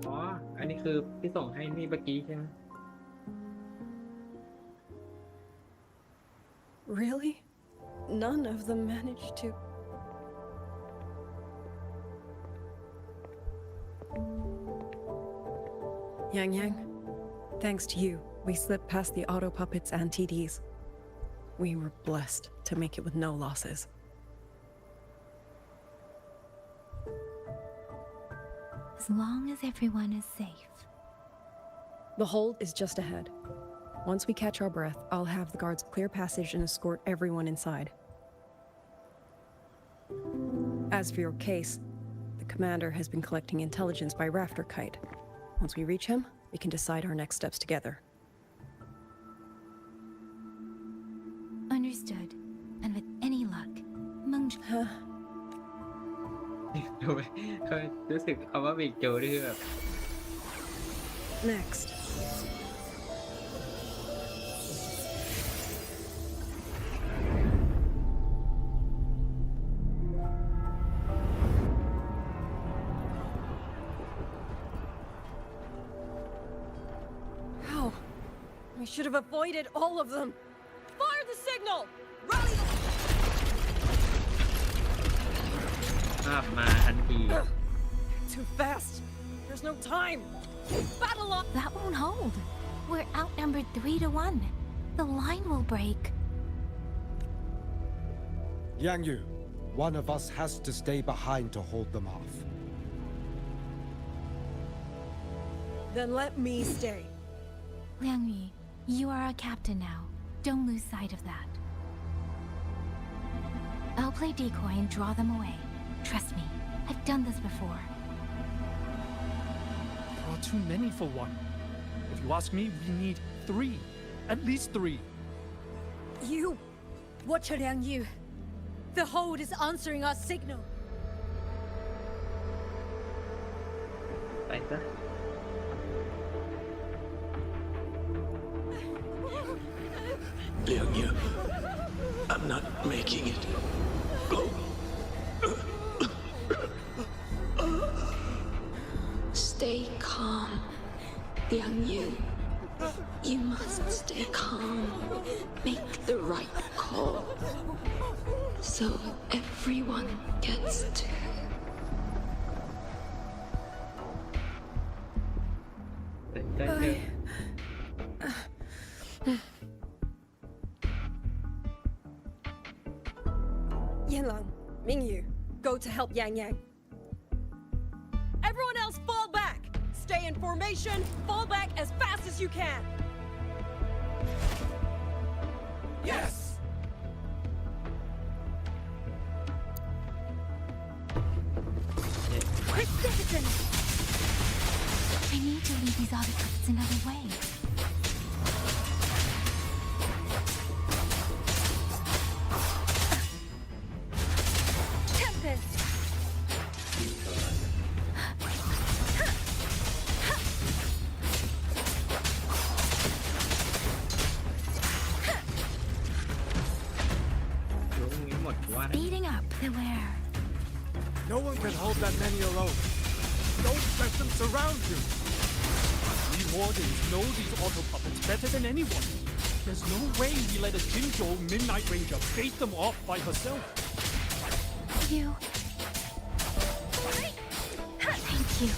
อ๋อ อันนี้คือที่ส่งให้นี่เมื่อกี้ใช่ไหม Really? None of them managed to... Yang, thanks to you, we slipped past the auto puppets and TDs. We were blessed to make it with no losses. As long as everyone is safe. The hold is just ahead. Once we catch our breath, I'll have the guards clear passage and escort everyone inside. As for your case, the commander has been collecting intelligence by rafter kite. Once we reach him, we can decide our next steps together. ทำไมรู้สึกคำว่าบิกโจนี่คือแบบ Next. How? We should have avoided all of them. Fire the signal! Rally the... ภาพมาทันที Too fast. There's no time. Battle up! That won't hold. We're outnumbered 3-1. The line will break. Yang Yu, one of us has to stay behind to hold them off. Then let me stay. Liang Yi, you are a captain now. Don't lose sight of that. I'll play decoy and draw them away. Trust me, I've done this before. There are too many for one. If you ask me, we need 3. At least 3. You! Watch Liang Yu. The hold is answering our signal. ไปซะ Liang Yu, I'm not making it. Go. Stay calm, Liang Yu. You must stay calm. Make the right call. So everyone gets to. แต่ใจเธอ Yanlang, Mingyu, go to help Yang Yang. Everyone else fall back! Stay in formation, fall back as fast as you can! Yes! Quick, citizen! I need to lead these autocrats another way. Tempest! รู้ตรงนี้หมดว่านะ Beating up the wear. No one can hold that many alone. Don't let them surround you. We wardens know these auto puppets better than anyone. There's no way we let a Jinzhou Midnight Ranger bait them off by herself. You. Thank you.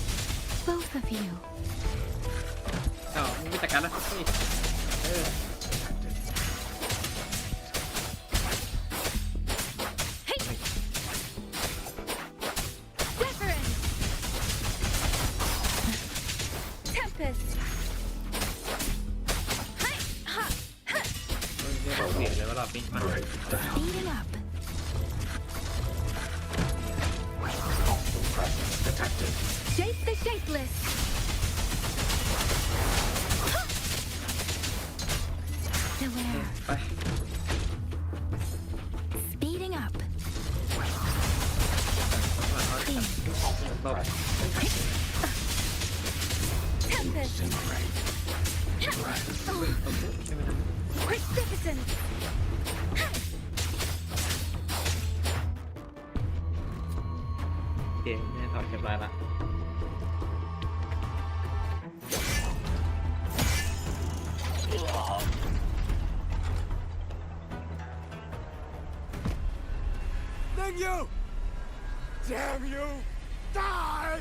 Both of you. อ้าวมึงไม่จัดการแล้วเฮ้ยเออ Reference! Tempest! เรื่องเปลี่ยนเลยว่าเราเป็นมา Beating up. Shape the shapeless. The wear. ไป Speeding up. รอบ Tempest. Precipitant. โอเคแม่ถอดเรียบร้อยละ Then you! Damn you! Die!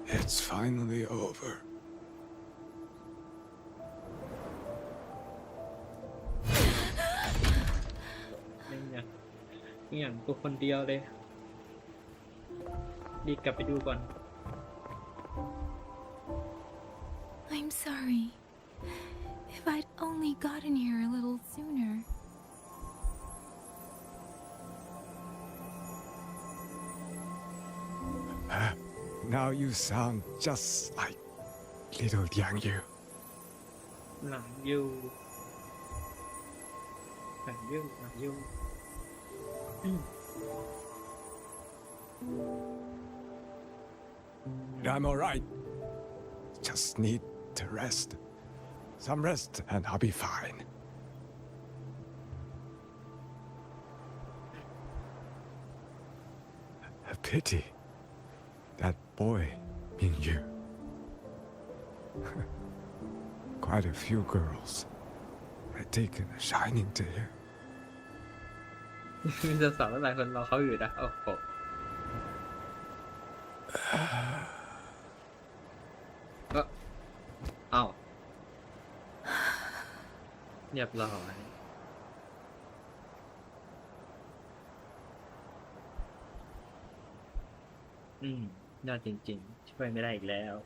It's finally over. ไม่อย่างไม่อย่างตัวคนเดียวเลยรีบกลับไปดูก่อน I'm sorry. If I'd only gotten here a little sooner. Now you sound just like little Yang Yu. หลังยูหลังยูหลังยู I'm alright. Just need to rest. Some rest and I'll be fine. A pity. That boy, Mingyu. Quite a few girls had taken a shining to him. มีสาวๆหลายคนรอเขาอยู่นะโอ้โหก็เอ้าเรียบร้อยยอดจริงๆช่วยไม่ได้อีกแล้ว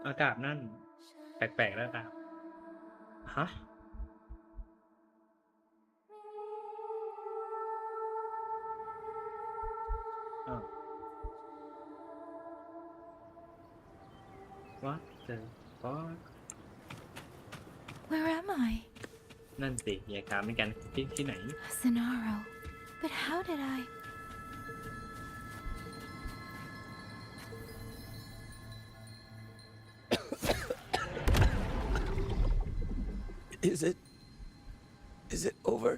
อากาศนั่นแปลกๆแล้วครับฮะอ้าว What the fuck Where am I? นั่นสิอย่าถามเหมือนกันที่ไหน Sonaro. But how did I? Is it over?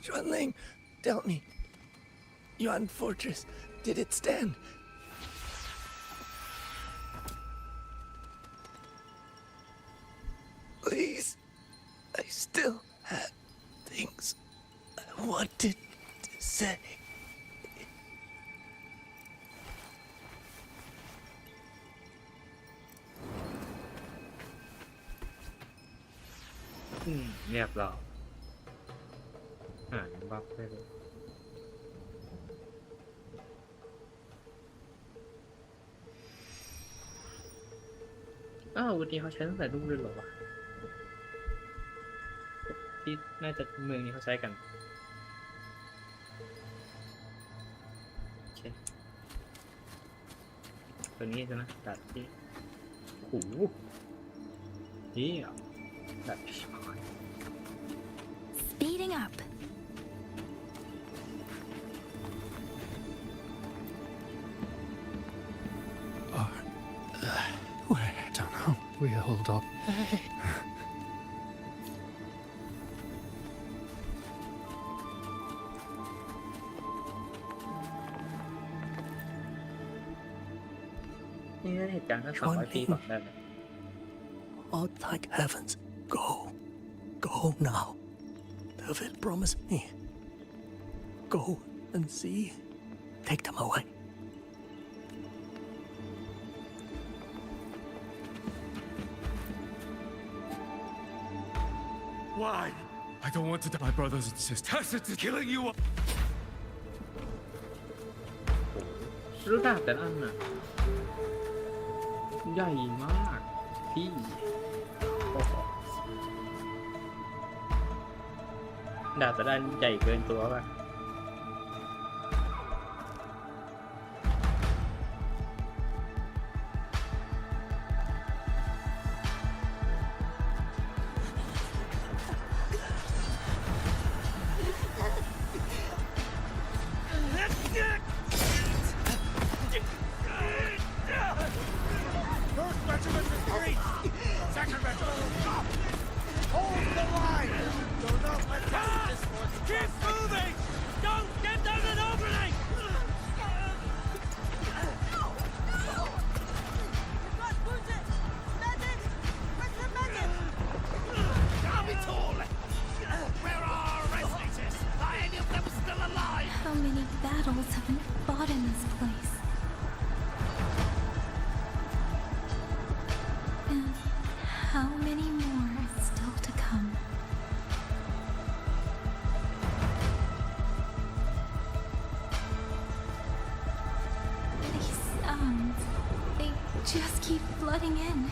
Xuanling, tell me. Yuan Fortress, did it stand? Please, I still have things I wanted to say. เรียบร้อยบัฟไปเลยวันนี้เขาใช้ตั้งแต่รุ่งเลยเหรอวะที่น่าจะเมืองนี้เขาใช้กันโอเคตัวนี้ใช่ไหมตัดที่หูนี่ตัดSpeeding up. Where? I don't know. We hold up. นี่เหตุการณ์ตั้ง200 ปีก่อนได้เลย Oh, thank heavens. Go. Go now. David promised me. Go and see. Take them away. Why? I don't want to die. My brothers and sisters. Tacit is killing you. รู้ดาบแต่ละอันน่ะใหญ่มากพี่โอ้โหดาบแต่ละอันใหญ่เกินตัวป่ะ How many more are still to come? These sounds, they just keep flooding in.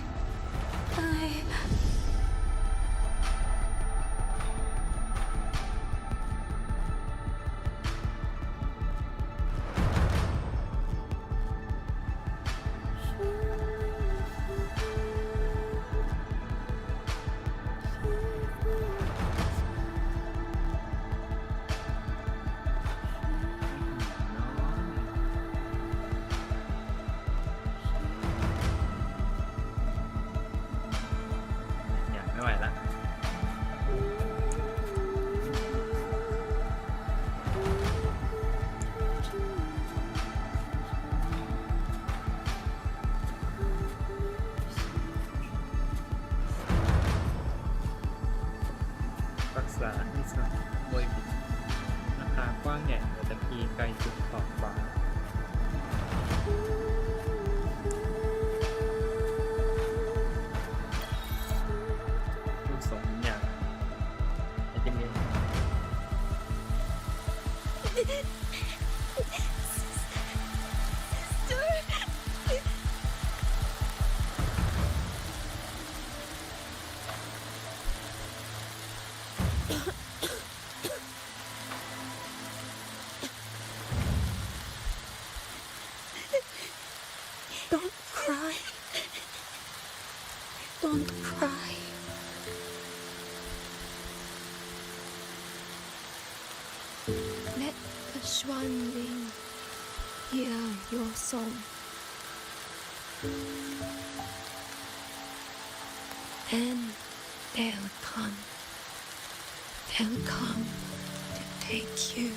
Don't cry. Don't cry. Let the swan wing hear your song. And they'll come. They'll come to take you home.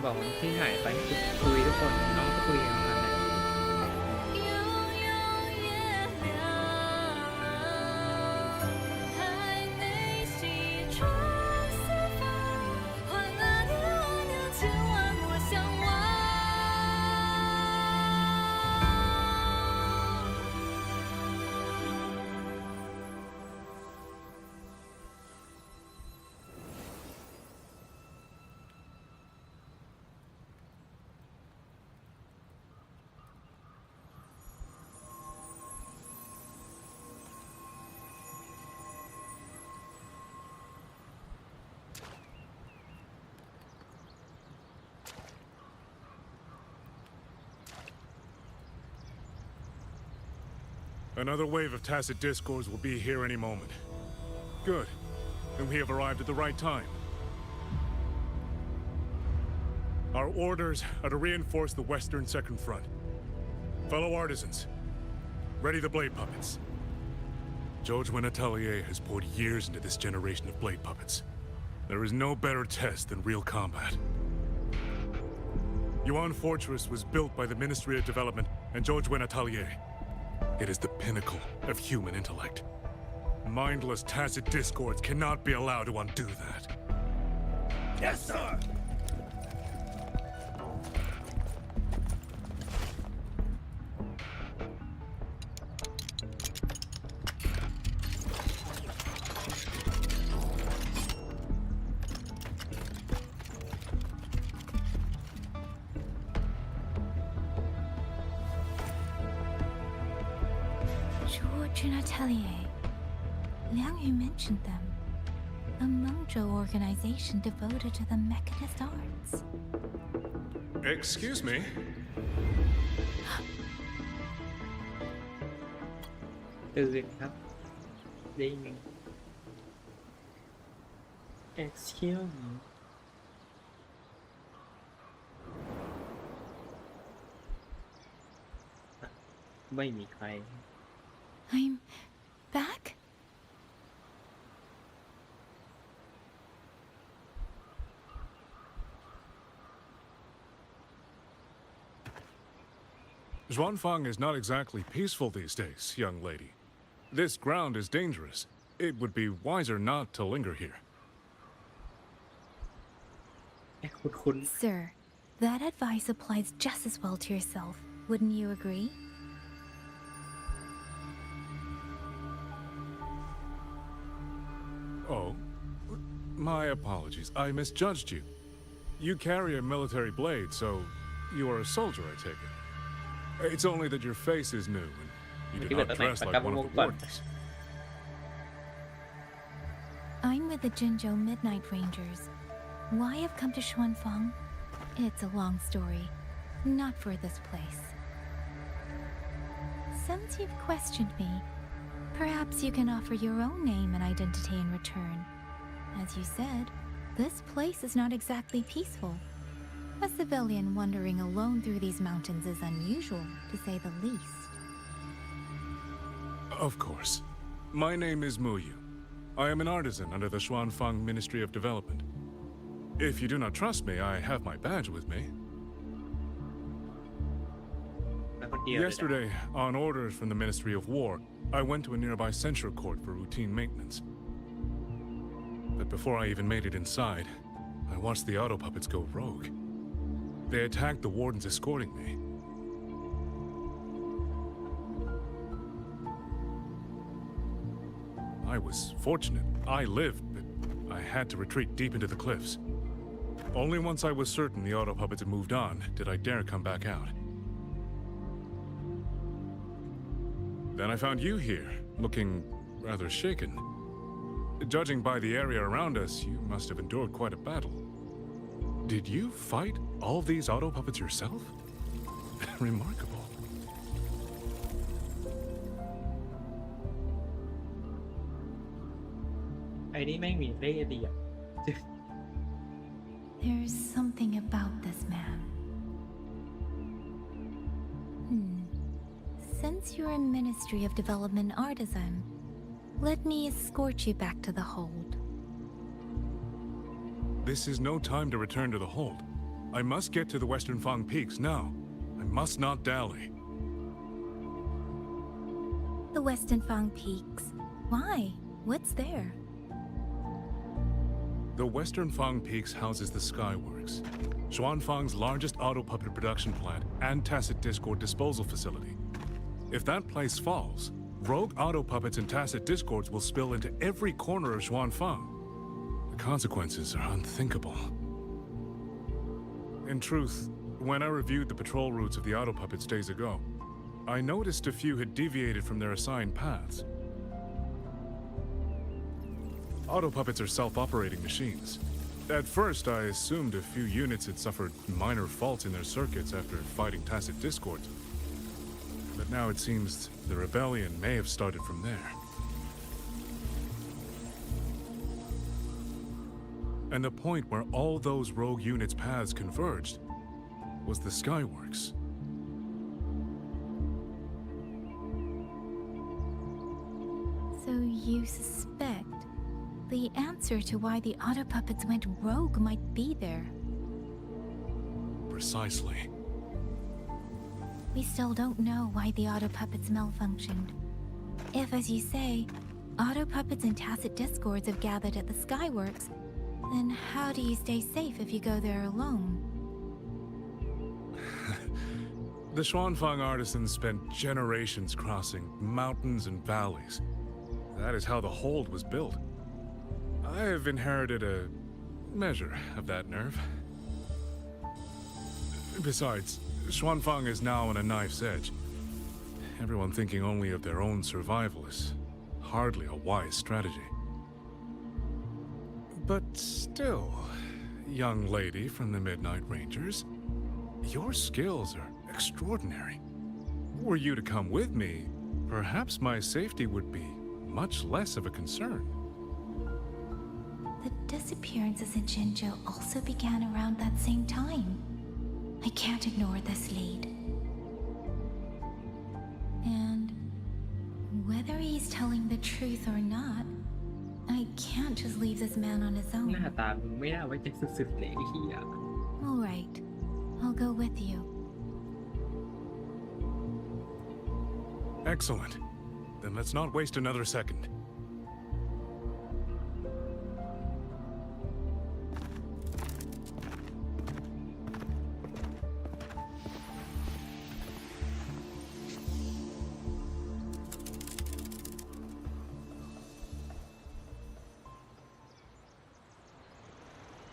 บอกที่หายไปคือคุยทุกคนน้องก็คุยกันมาแหละAnother wave of tacit discords will be here any moment. Good. Then we have arrived at the right time. Our orders are to reinforce the western second front. Fellow artisans, ready the blade puppets. George Atelier has poured years into this generation of blade puppets. There is no better test than real combat. Yuan Fortress was built by the Ministry of Development and George Atelier. It is the pinnacle of human intellect. Mindless, tacit discords cannot be allowed to undo that. Yes, sir! George and Atelier. Now you mentioned them. A Mengzhou organization devoted to the mechanist arts. Excuse me? Excuse me. I'm back? Zhuanfang is not exactly peaceful these days, young lady. This ground is dangerous. It would be wiser not to linger here. Sir, that advice applies just as well to yourself. Wouldn't you agree? Oh, my apologies. I misjudged you. You carry a military blade, so you are a soldier, I take it. It's only that your face is new, and you do not dress like one of the wardens. I'm with the Jinzhou Midnight Rangers. Why I've come to Xuanfang? It's a long story. Not for this place. Since you've questioned me, perhaps you can offer your own name and identity in return. As you said, this place is not exactly peaceful. A civilian wandering alone through these mountains is unusual, to say the least. Of course. My name is Mu Yu. I am an artisan under the Xuanfang Ministry of Development. If you do not trust me, I have my badge with me. Yesterday, on orders from the Ministry of War, I went to a nearby censure court for routine maintenance. But before I even made it inside, I watched the auto puppets go rogue. They attacked the wardens escorting me. I was fortunate. I lived, but I had to retreat deep into the cliffs. Only once I was certain the auto puppets had moved on did I dare come back out. Then I found you here, looking rather shaken. Judging by the area around us, you must have endured quite a battle. Did you fight all these auto puppets yourself? Remarkable. There's something about this man. Since you're a Ministry of Development artisan, let me escort you back to the hold. This is no time to return to the hold. I must get to the Western Fang Peaks now. I must not dally. The Western Fang Peaks? Why? What's there? The Western Fang Peaks houses the Skyworks, Xuanfang's largest auto puppet production plant and tacit discord disposal facility. If that place falls, rogue auto puppets and tacit discords will spill into every corner of Xuanfang. The consequences are unthinkable. In truth, when I reviewed the patrol routes of the auto puppets days ago, I noticed a few had deviated from their assigned paths. Auto puppets are self-operating machines. At first, I assumed a few units had suffered minor faults in their circuits after fighting tacit discords. But now it seems the rebellion may have started from there. And the point where all those rogue units' paths converged was the Skyworks. So you suspect the answer to why the auto puppets went rogue might be there. Precisely. We still don't know why the auto puppets malfunctioned. If, as you say, auto puppets and tacit discords have gathered at the Skyworks, then how do you stay safe if you go there alone? The Xuanfang artisans spent generations crossing mountains and valleys. That is how the hold was built. I have inherited a measure of that nerve. Besides, Xuanfang is now on a knife's edge. Everyone thinking only of their own survival is hardly a wise strategy. But still, young lady from the Midnight Rangers, your skills are extraordinary. Were you to come with me, perhaps my safety would be much less of a concern. The disappearances in Jinzhou also began around that same time. I can't ignore this lead. And whether he's telling the truth or not, I can't just leave this man on his หน้า own. ตามึงไม่น่าไว้ใจสุดๆเลยไอ้เหี้ย All right, I'll go with you. Excellent. Then let's not waste another second.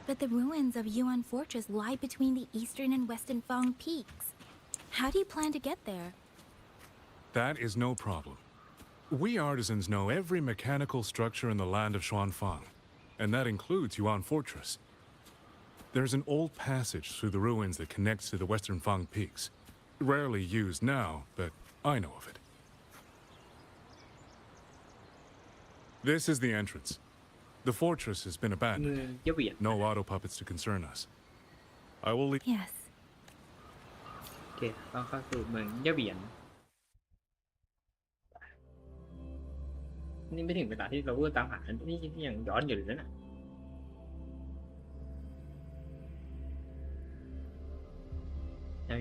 But the ruins of Yuan Fortress lie between the eastern and western Fang peaks. How do you plan to get there? That is no problem. We artisans know every mechanical structure in the land of Xuanfang, and that includes Yuan Fortress. There's an old passage through the ruins that connects to the western Fang peaks. Rarely used now, but I know of it. This is the entrance. The fortress has been มือ abandoned. เยี่ยเบียด No auto puppets to concern us. I will leave. Yes. โอเคต้องเข้าสู่เมืองเยี่ยเบียนนี่ไม่ถึงเวลาที่เราเวอร์ตามหานี่ยังย้อนอยู่เลยนะ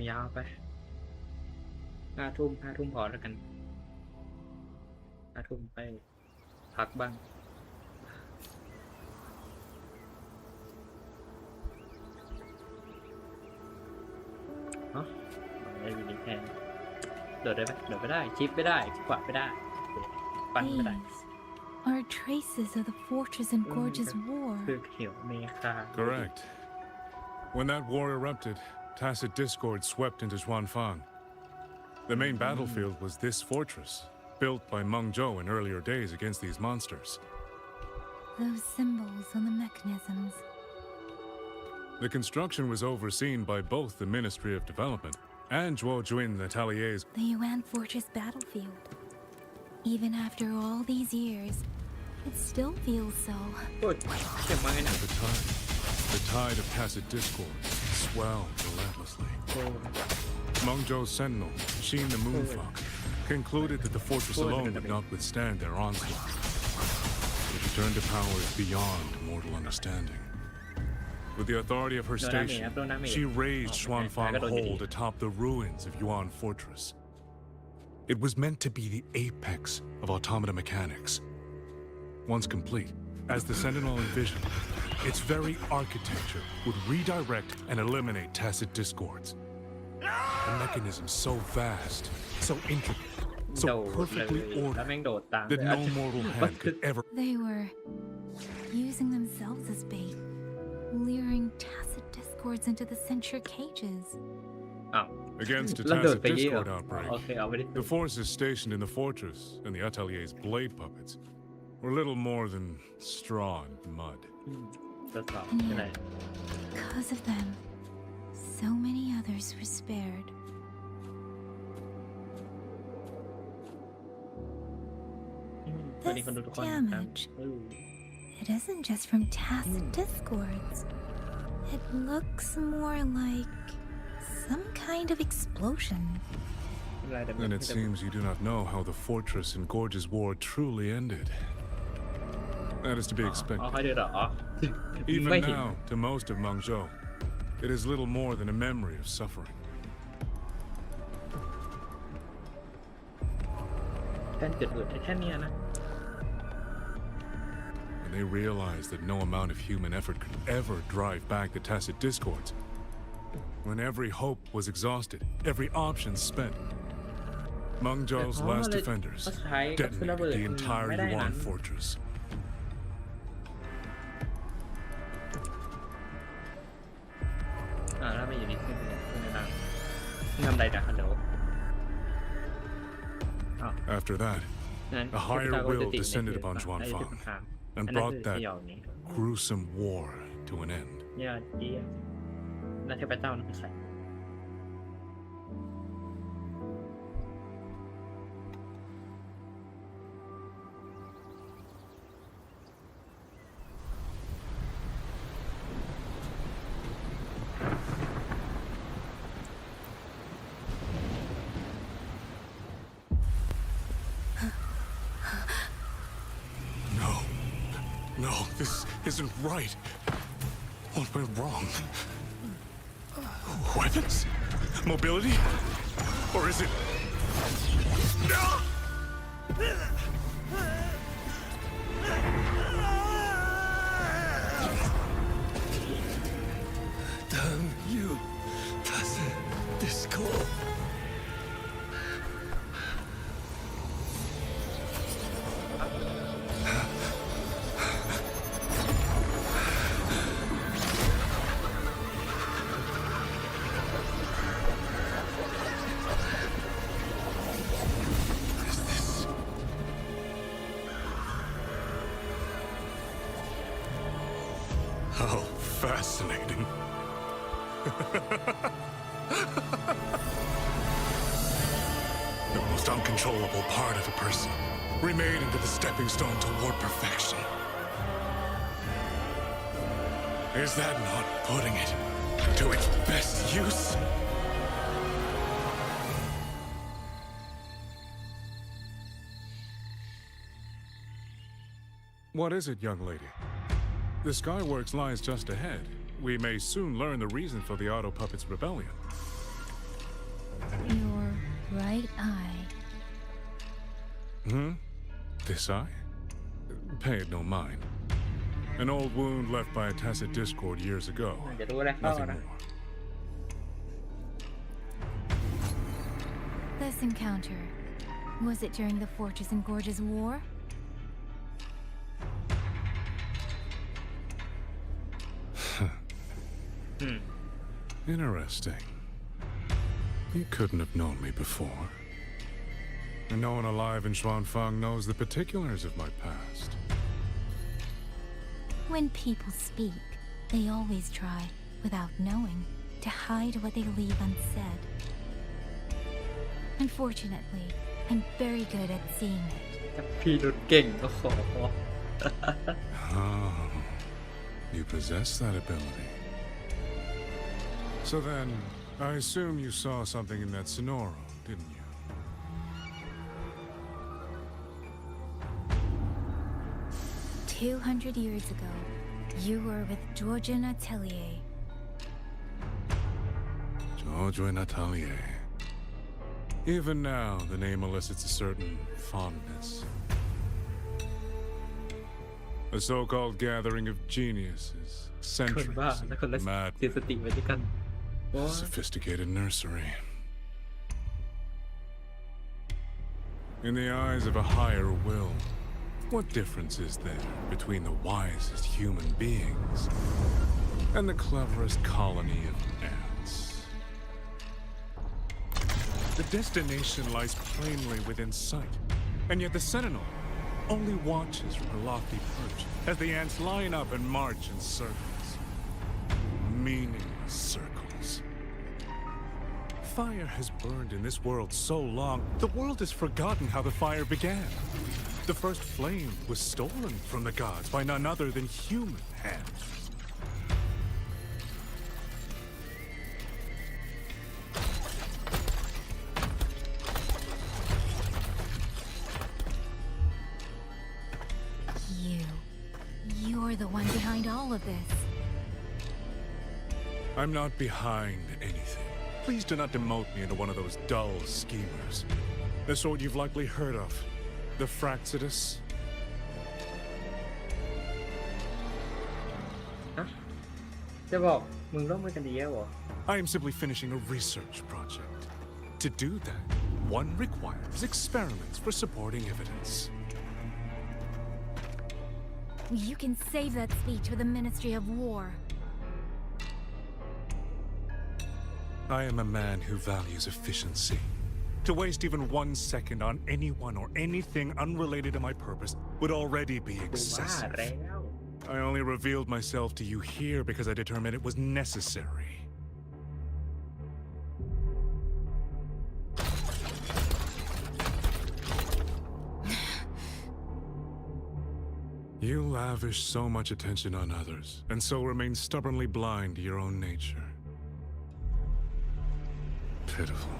ยาวๆไป5 ทุ่มพอแล้วกัน5 ทุ่มไปพักบ้างเนาะได้ยินแทนโดดได้ไหมโดดไม่ได้ชิปไม่ได้ขวาไม่ได้ปั่นไม่ได้ These are traces of the fortress and gorge's war. คือเขียวเมฆา Correct. When that war erupted, tacit discord swept into Xuanfang. The main battlefield was this fortress, built by Meng Zhou in earlier days against these monsters. Those symbols on the mechanisms. The construction was overseen by both the Ministry of Development and Zhuo Juin Letelier's. The Yuan Fortress battlefield. Even after all these years, it still feels so. โอ้ยเจ็บมากเลยนะ At the time, the tide of tacit discord swelled relentlessly. โอ้ Meng Zhou's sentinel, Xin the Moonflock, concluded that the fortress alone would not withstand their onslaught. It returned to powers beyond mortal understanding. With the authority of her station, she raised Xuanfang Hold atop the ruins of Yuan Fortress. It was meant to be the apex of automata mechanics. Once complete, as the Sentinel envisioned, its very architecture would redirect and eliminate tacit discords. A mechanism so vast, so intricate, so perfectly ordered that no mortal hand could ever. They were using themselves as bait, luring tacit discords into the censure cages. Against a แล้วโดด tacit ไปยี่เหรอ discord outbreak, โอเคเอาไปดิ the forces stationed in the fortress and the atelier's blade puppets were little more than straw and mud. ทดสอบ And อะไร yet, because of them, so many others were spared. สวัสดีคนดูทุกคน This ครับ damage, it isn't just from tacit discords. It looks more like some kind of explosion. Then it seems you do not know how the fortress and Gorge's war truly ended. That is to be expected. เขาดูเหรอ Even now, to most of Mangzhou, it is little more than a memory of suffering. การเกิดเหตุแค่เนี้ยนะ When they realized that no amount of human effort could ever drive back the Tacit Discords, when every hope was exhausted, every option spent, Mangzhou's last defenders detonated the entire Yuan fortress. แล้วมาอยู่ในขึ้นดังงำไดนะฮัลโหล After that, a higher will descended upon Xuanfang and brought that gruesome war to an end. ยอดเยี่ยมแล้วเทพเจ้านั่นคือใคร No, this isn't right. What went wrong? Weapons? Mobility? Or is it... Damn you, Tacit Discord. How fascinating. The most uncontrollable part of a person, remade into the stepping stone toward perfection. Is that not putting it to its best use? What is it, young lady? The Skyworks lies just ahead. We may soon learn the reason for the Auto Puppets' rebellion. Your right eye. This eye? Pay it no mind. An old wound left by a Tacit Discord years ago. Nothing more. This encounter, was it during the Fortress and Gorge's war? Interesting. You couldn't have known me before. And no one alive in Xuanfang knows the particulars of my past. When people speak, they always try, without knowing, to hide what they leave unsaid. Unfortunately, I'm very good at seeing it. พี่ดุดเก่งก็ขอ Oh, you possess that ability. So then, I assume you saw something in that Sonoro, didn't you? "200 years ago, you were with Georgian Atelier." George Natelier. Even now, the name elicits a certain fondness. A so-called gathering of geniuses, คนบ้า centuries, และคนละ mad, เสียสติไว้ด้วยกัน sophisticated nursery. In the eyes of a higher will, what difference is there between the wisest human beings and the cleverest colony of ants? The destination lies plainly within sight, and yet the sentinel only watches from her lofty perch as the ants line up and march in circles. Meaningless circles. Fire has burned in this world so long, the world has forgotten how the fire began. The first flame was stolen from the gods by none other than human hands. the one behind all of this. I'm not behind anything. Please do not demote me into one of those dull schemers. The sort you've likely heard of. The Fraxidus. จะบอกมึงร่วมมือกันดีแล้วเหรอ I am simply finishing a research project. To do that, one requires experiments for supporting evidence. You can save that speech for the Ministry of War. I am a man who values efficiency. To waste even 1 second on anyone or anything unrelated to my purpose would already be ว่า excessive. แล้ว I only revealed myself to you here because I determined it was necessary. You lavish so much attention on others, and so remain stubbornly blind to your own nature. Pitiful.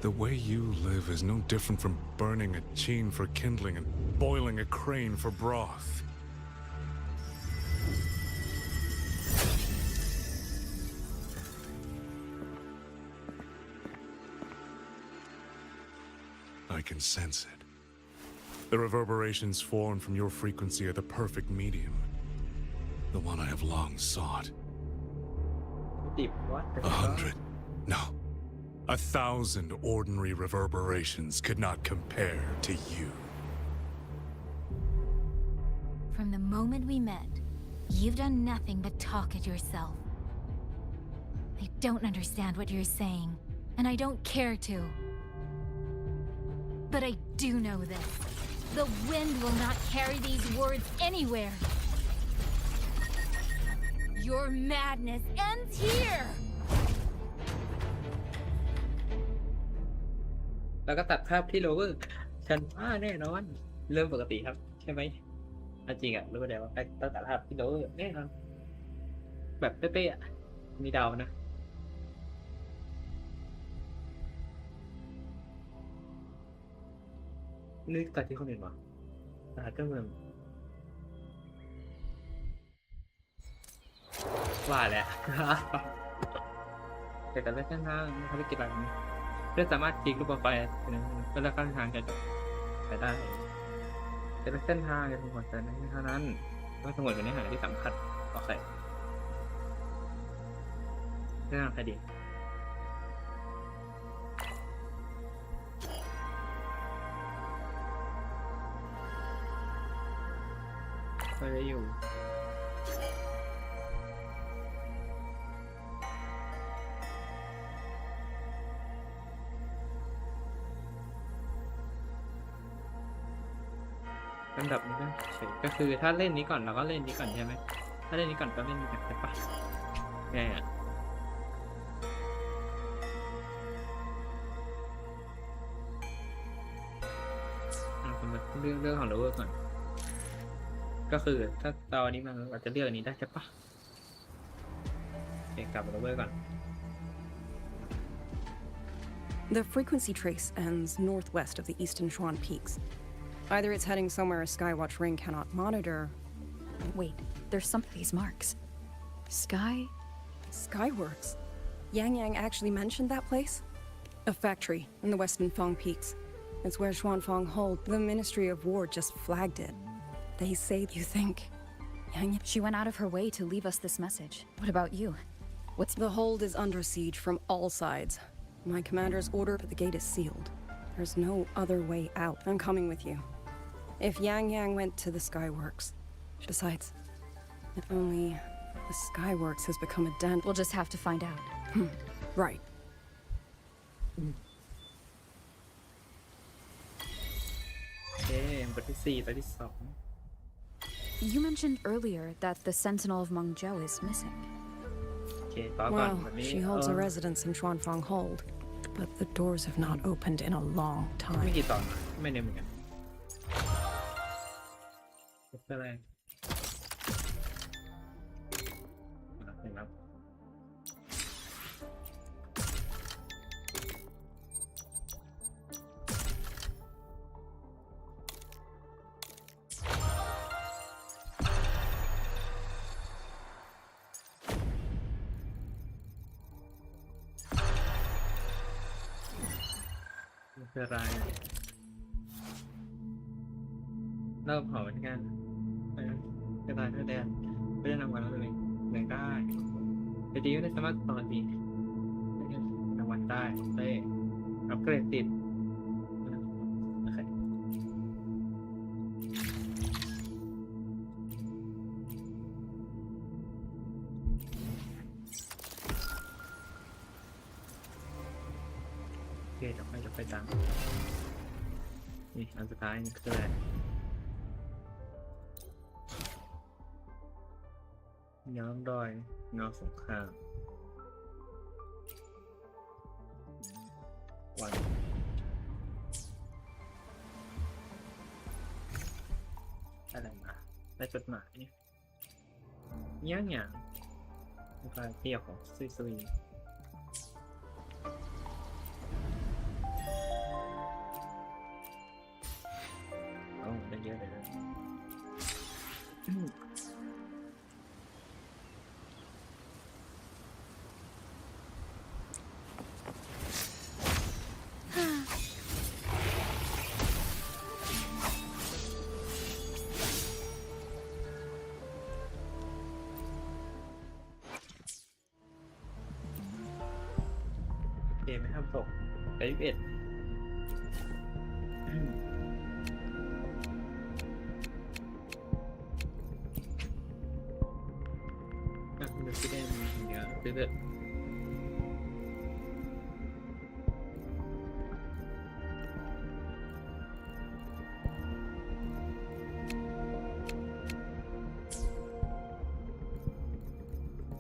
The way you live is no different from burning a cheen for kindling and boiling a crane for broth. I can sense it. The reverberations formed from your frequency are the perfect medium. The one I have long sought. ดิบวัด 100, no, 1,000 ordinary reverberations could not compare to you. From the moment we met, you've done nothing but talk at yourself. I don't understand what you're saying, and I don't care to. But I do know this. The wind will not carry these words anywhere. Your madness ends here! แล้วก็ตัดภาพที่โรเวอร์ฉันว่าแน่นอน เรื่องปกติครับ ใช่ไหมจริงอ่ะรู้ได้ว่าต้องตัดภาพที่โรเวอร์แน่นอนแบบเป๊ะๆอ่ะมีดาวนะนึกตัดที่คนอื่นวะตัดก็เหมือนว่าแหละ แต่การเลือกเส้นทางภารกิจหลังเพื่อสามารถคลิกรูปโปรไฟล์เพื่อเลือกเส้นทางจะไปได้จะเลือกเส้นทางจะสงวนแต่ในเท่านั้นต้องสงวนเป็นเนื้อหาที่สำคัญโอเคเรื่องคดีก็จะอยู่ลำดับนี้ก็เฉยก็คือถ้าเล่นนี้ก่อนเราก็เล่นนี้ก่อนใช่ไหมถ้าเล่นนี้ก่อนก็เล่นนี้ก่อนใช่ปะไงอ่ะเรื่องของโรเวอร์ก่อนก็คือถ้าตอนนี้มันเราจะเลือกอันนี้ได้ใช่ปะโอเคกลับมาโรเวอร์ก่อน The frequency trace ends northwest of the eastern Shuan Peaks. Either it's heading somewhere a Skywatch ring cannot monitor. Wait, there's some of these marks. Skyworks. Yang actually mentioned that place? A factory in the western Fang Peaks. It's where Xuanfang hold. The Ministry of War just flagged it. They say you think Yang. She went out of her way to leave us this message. What about you? The hold is under siege from all sides. My commander's order, but the gate is sealed. There's no other way out. I'm coming with you. If Yang went to the Skyworks. Besides, if only the Skyworks has become a den. We'll just have to find out. Right. Okay, บทที่4ตอนที่2 You mentioned earlier that the Sentinel of Mengzhou is missing. Okay, ต่อก่อน Well, she holds a residence in Xuanfang Hold, but the doors have not opened in a long ไม่ time. กี่ตอนไม่เน้นเหมือนกันเป็นอะไรเห็นไหม คืออะไรเริ่มเผาเหมือนกันคืออะไรคือแดนไม่ได้รางวัลแล้วเลยหนึ่งได้แต่ดีก็ได้สามารถต่อดีรางวัลได้ได้อัปเกรดติดโอเคเดี๋ยวไปตามนี่อันสุดท้ายนี่คืออะไรย้อมรอยเงาสงครามวันอะไรมาได้จดหมายอย่างแล้วก็เที่ยวของซุยโอ้ได้เยอะเลยเกมไม่ทำตกไป21ดูสิได้มีเยอะเรื่อย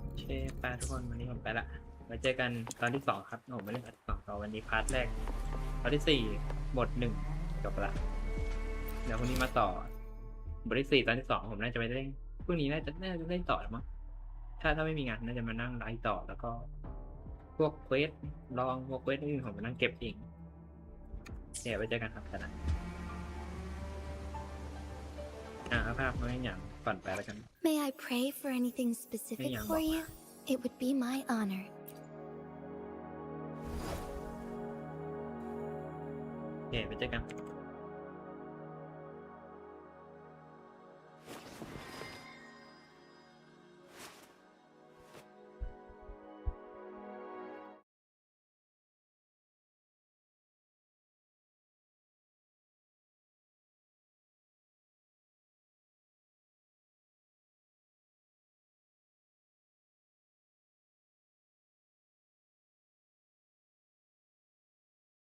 โอเคไปทุกคนวันนี้ผมไปละไว้เจอกันตอนที่2ครับผมไม่เล่นตอนที่2ต่อวันนี้พาร์ทแรกตอนที่4บท1จบละเดี๋ยวพรุ่งนี้มาต่อบทที่4ตอนที่2ผมน่าจะไปเล่นพรุ่งนี้น่าจะเล่นต่อแล้วมั้งถ้าไม่มีงานน่าจะมานั่งไลฟ์ต่อแล้วก็พวกเควสลองพวกเควสอื่นผมมานั่งเก็บเองเดี๋ยวไว้เจอกันครับกันนะเอาภาพมาให้อย่างก่อนไปแล้วกัน May I pray for anything specific for you? It would be my honor. โอเคไปเจอกัน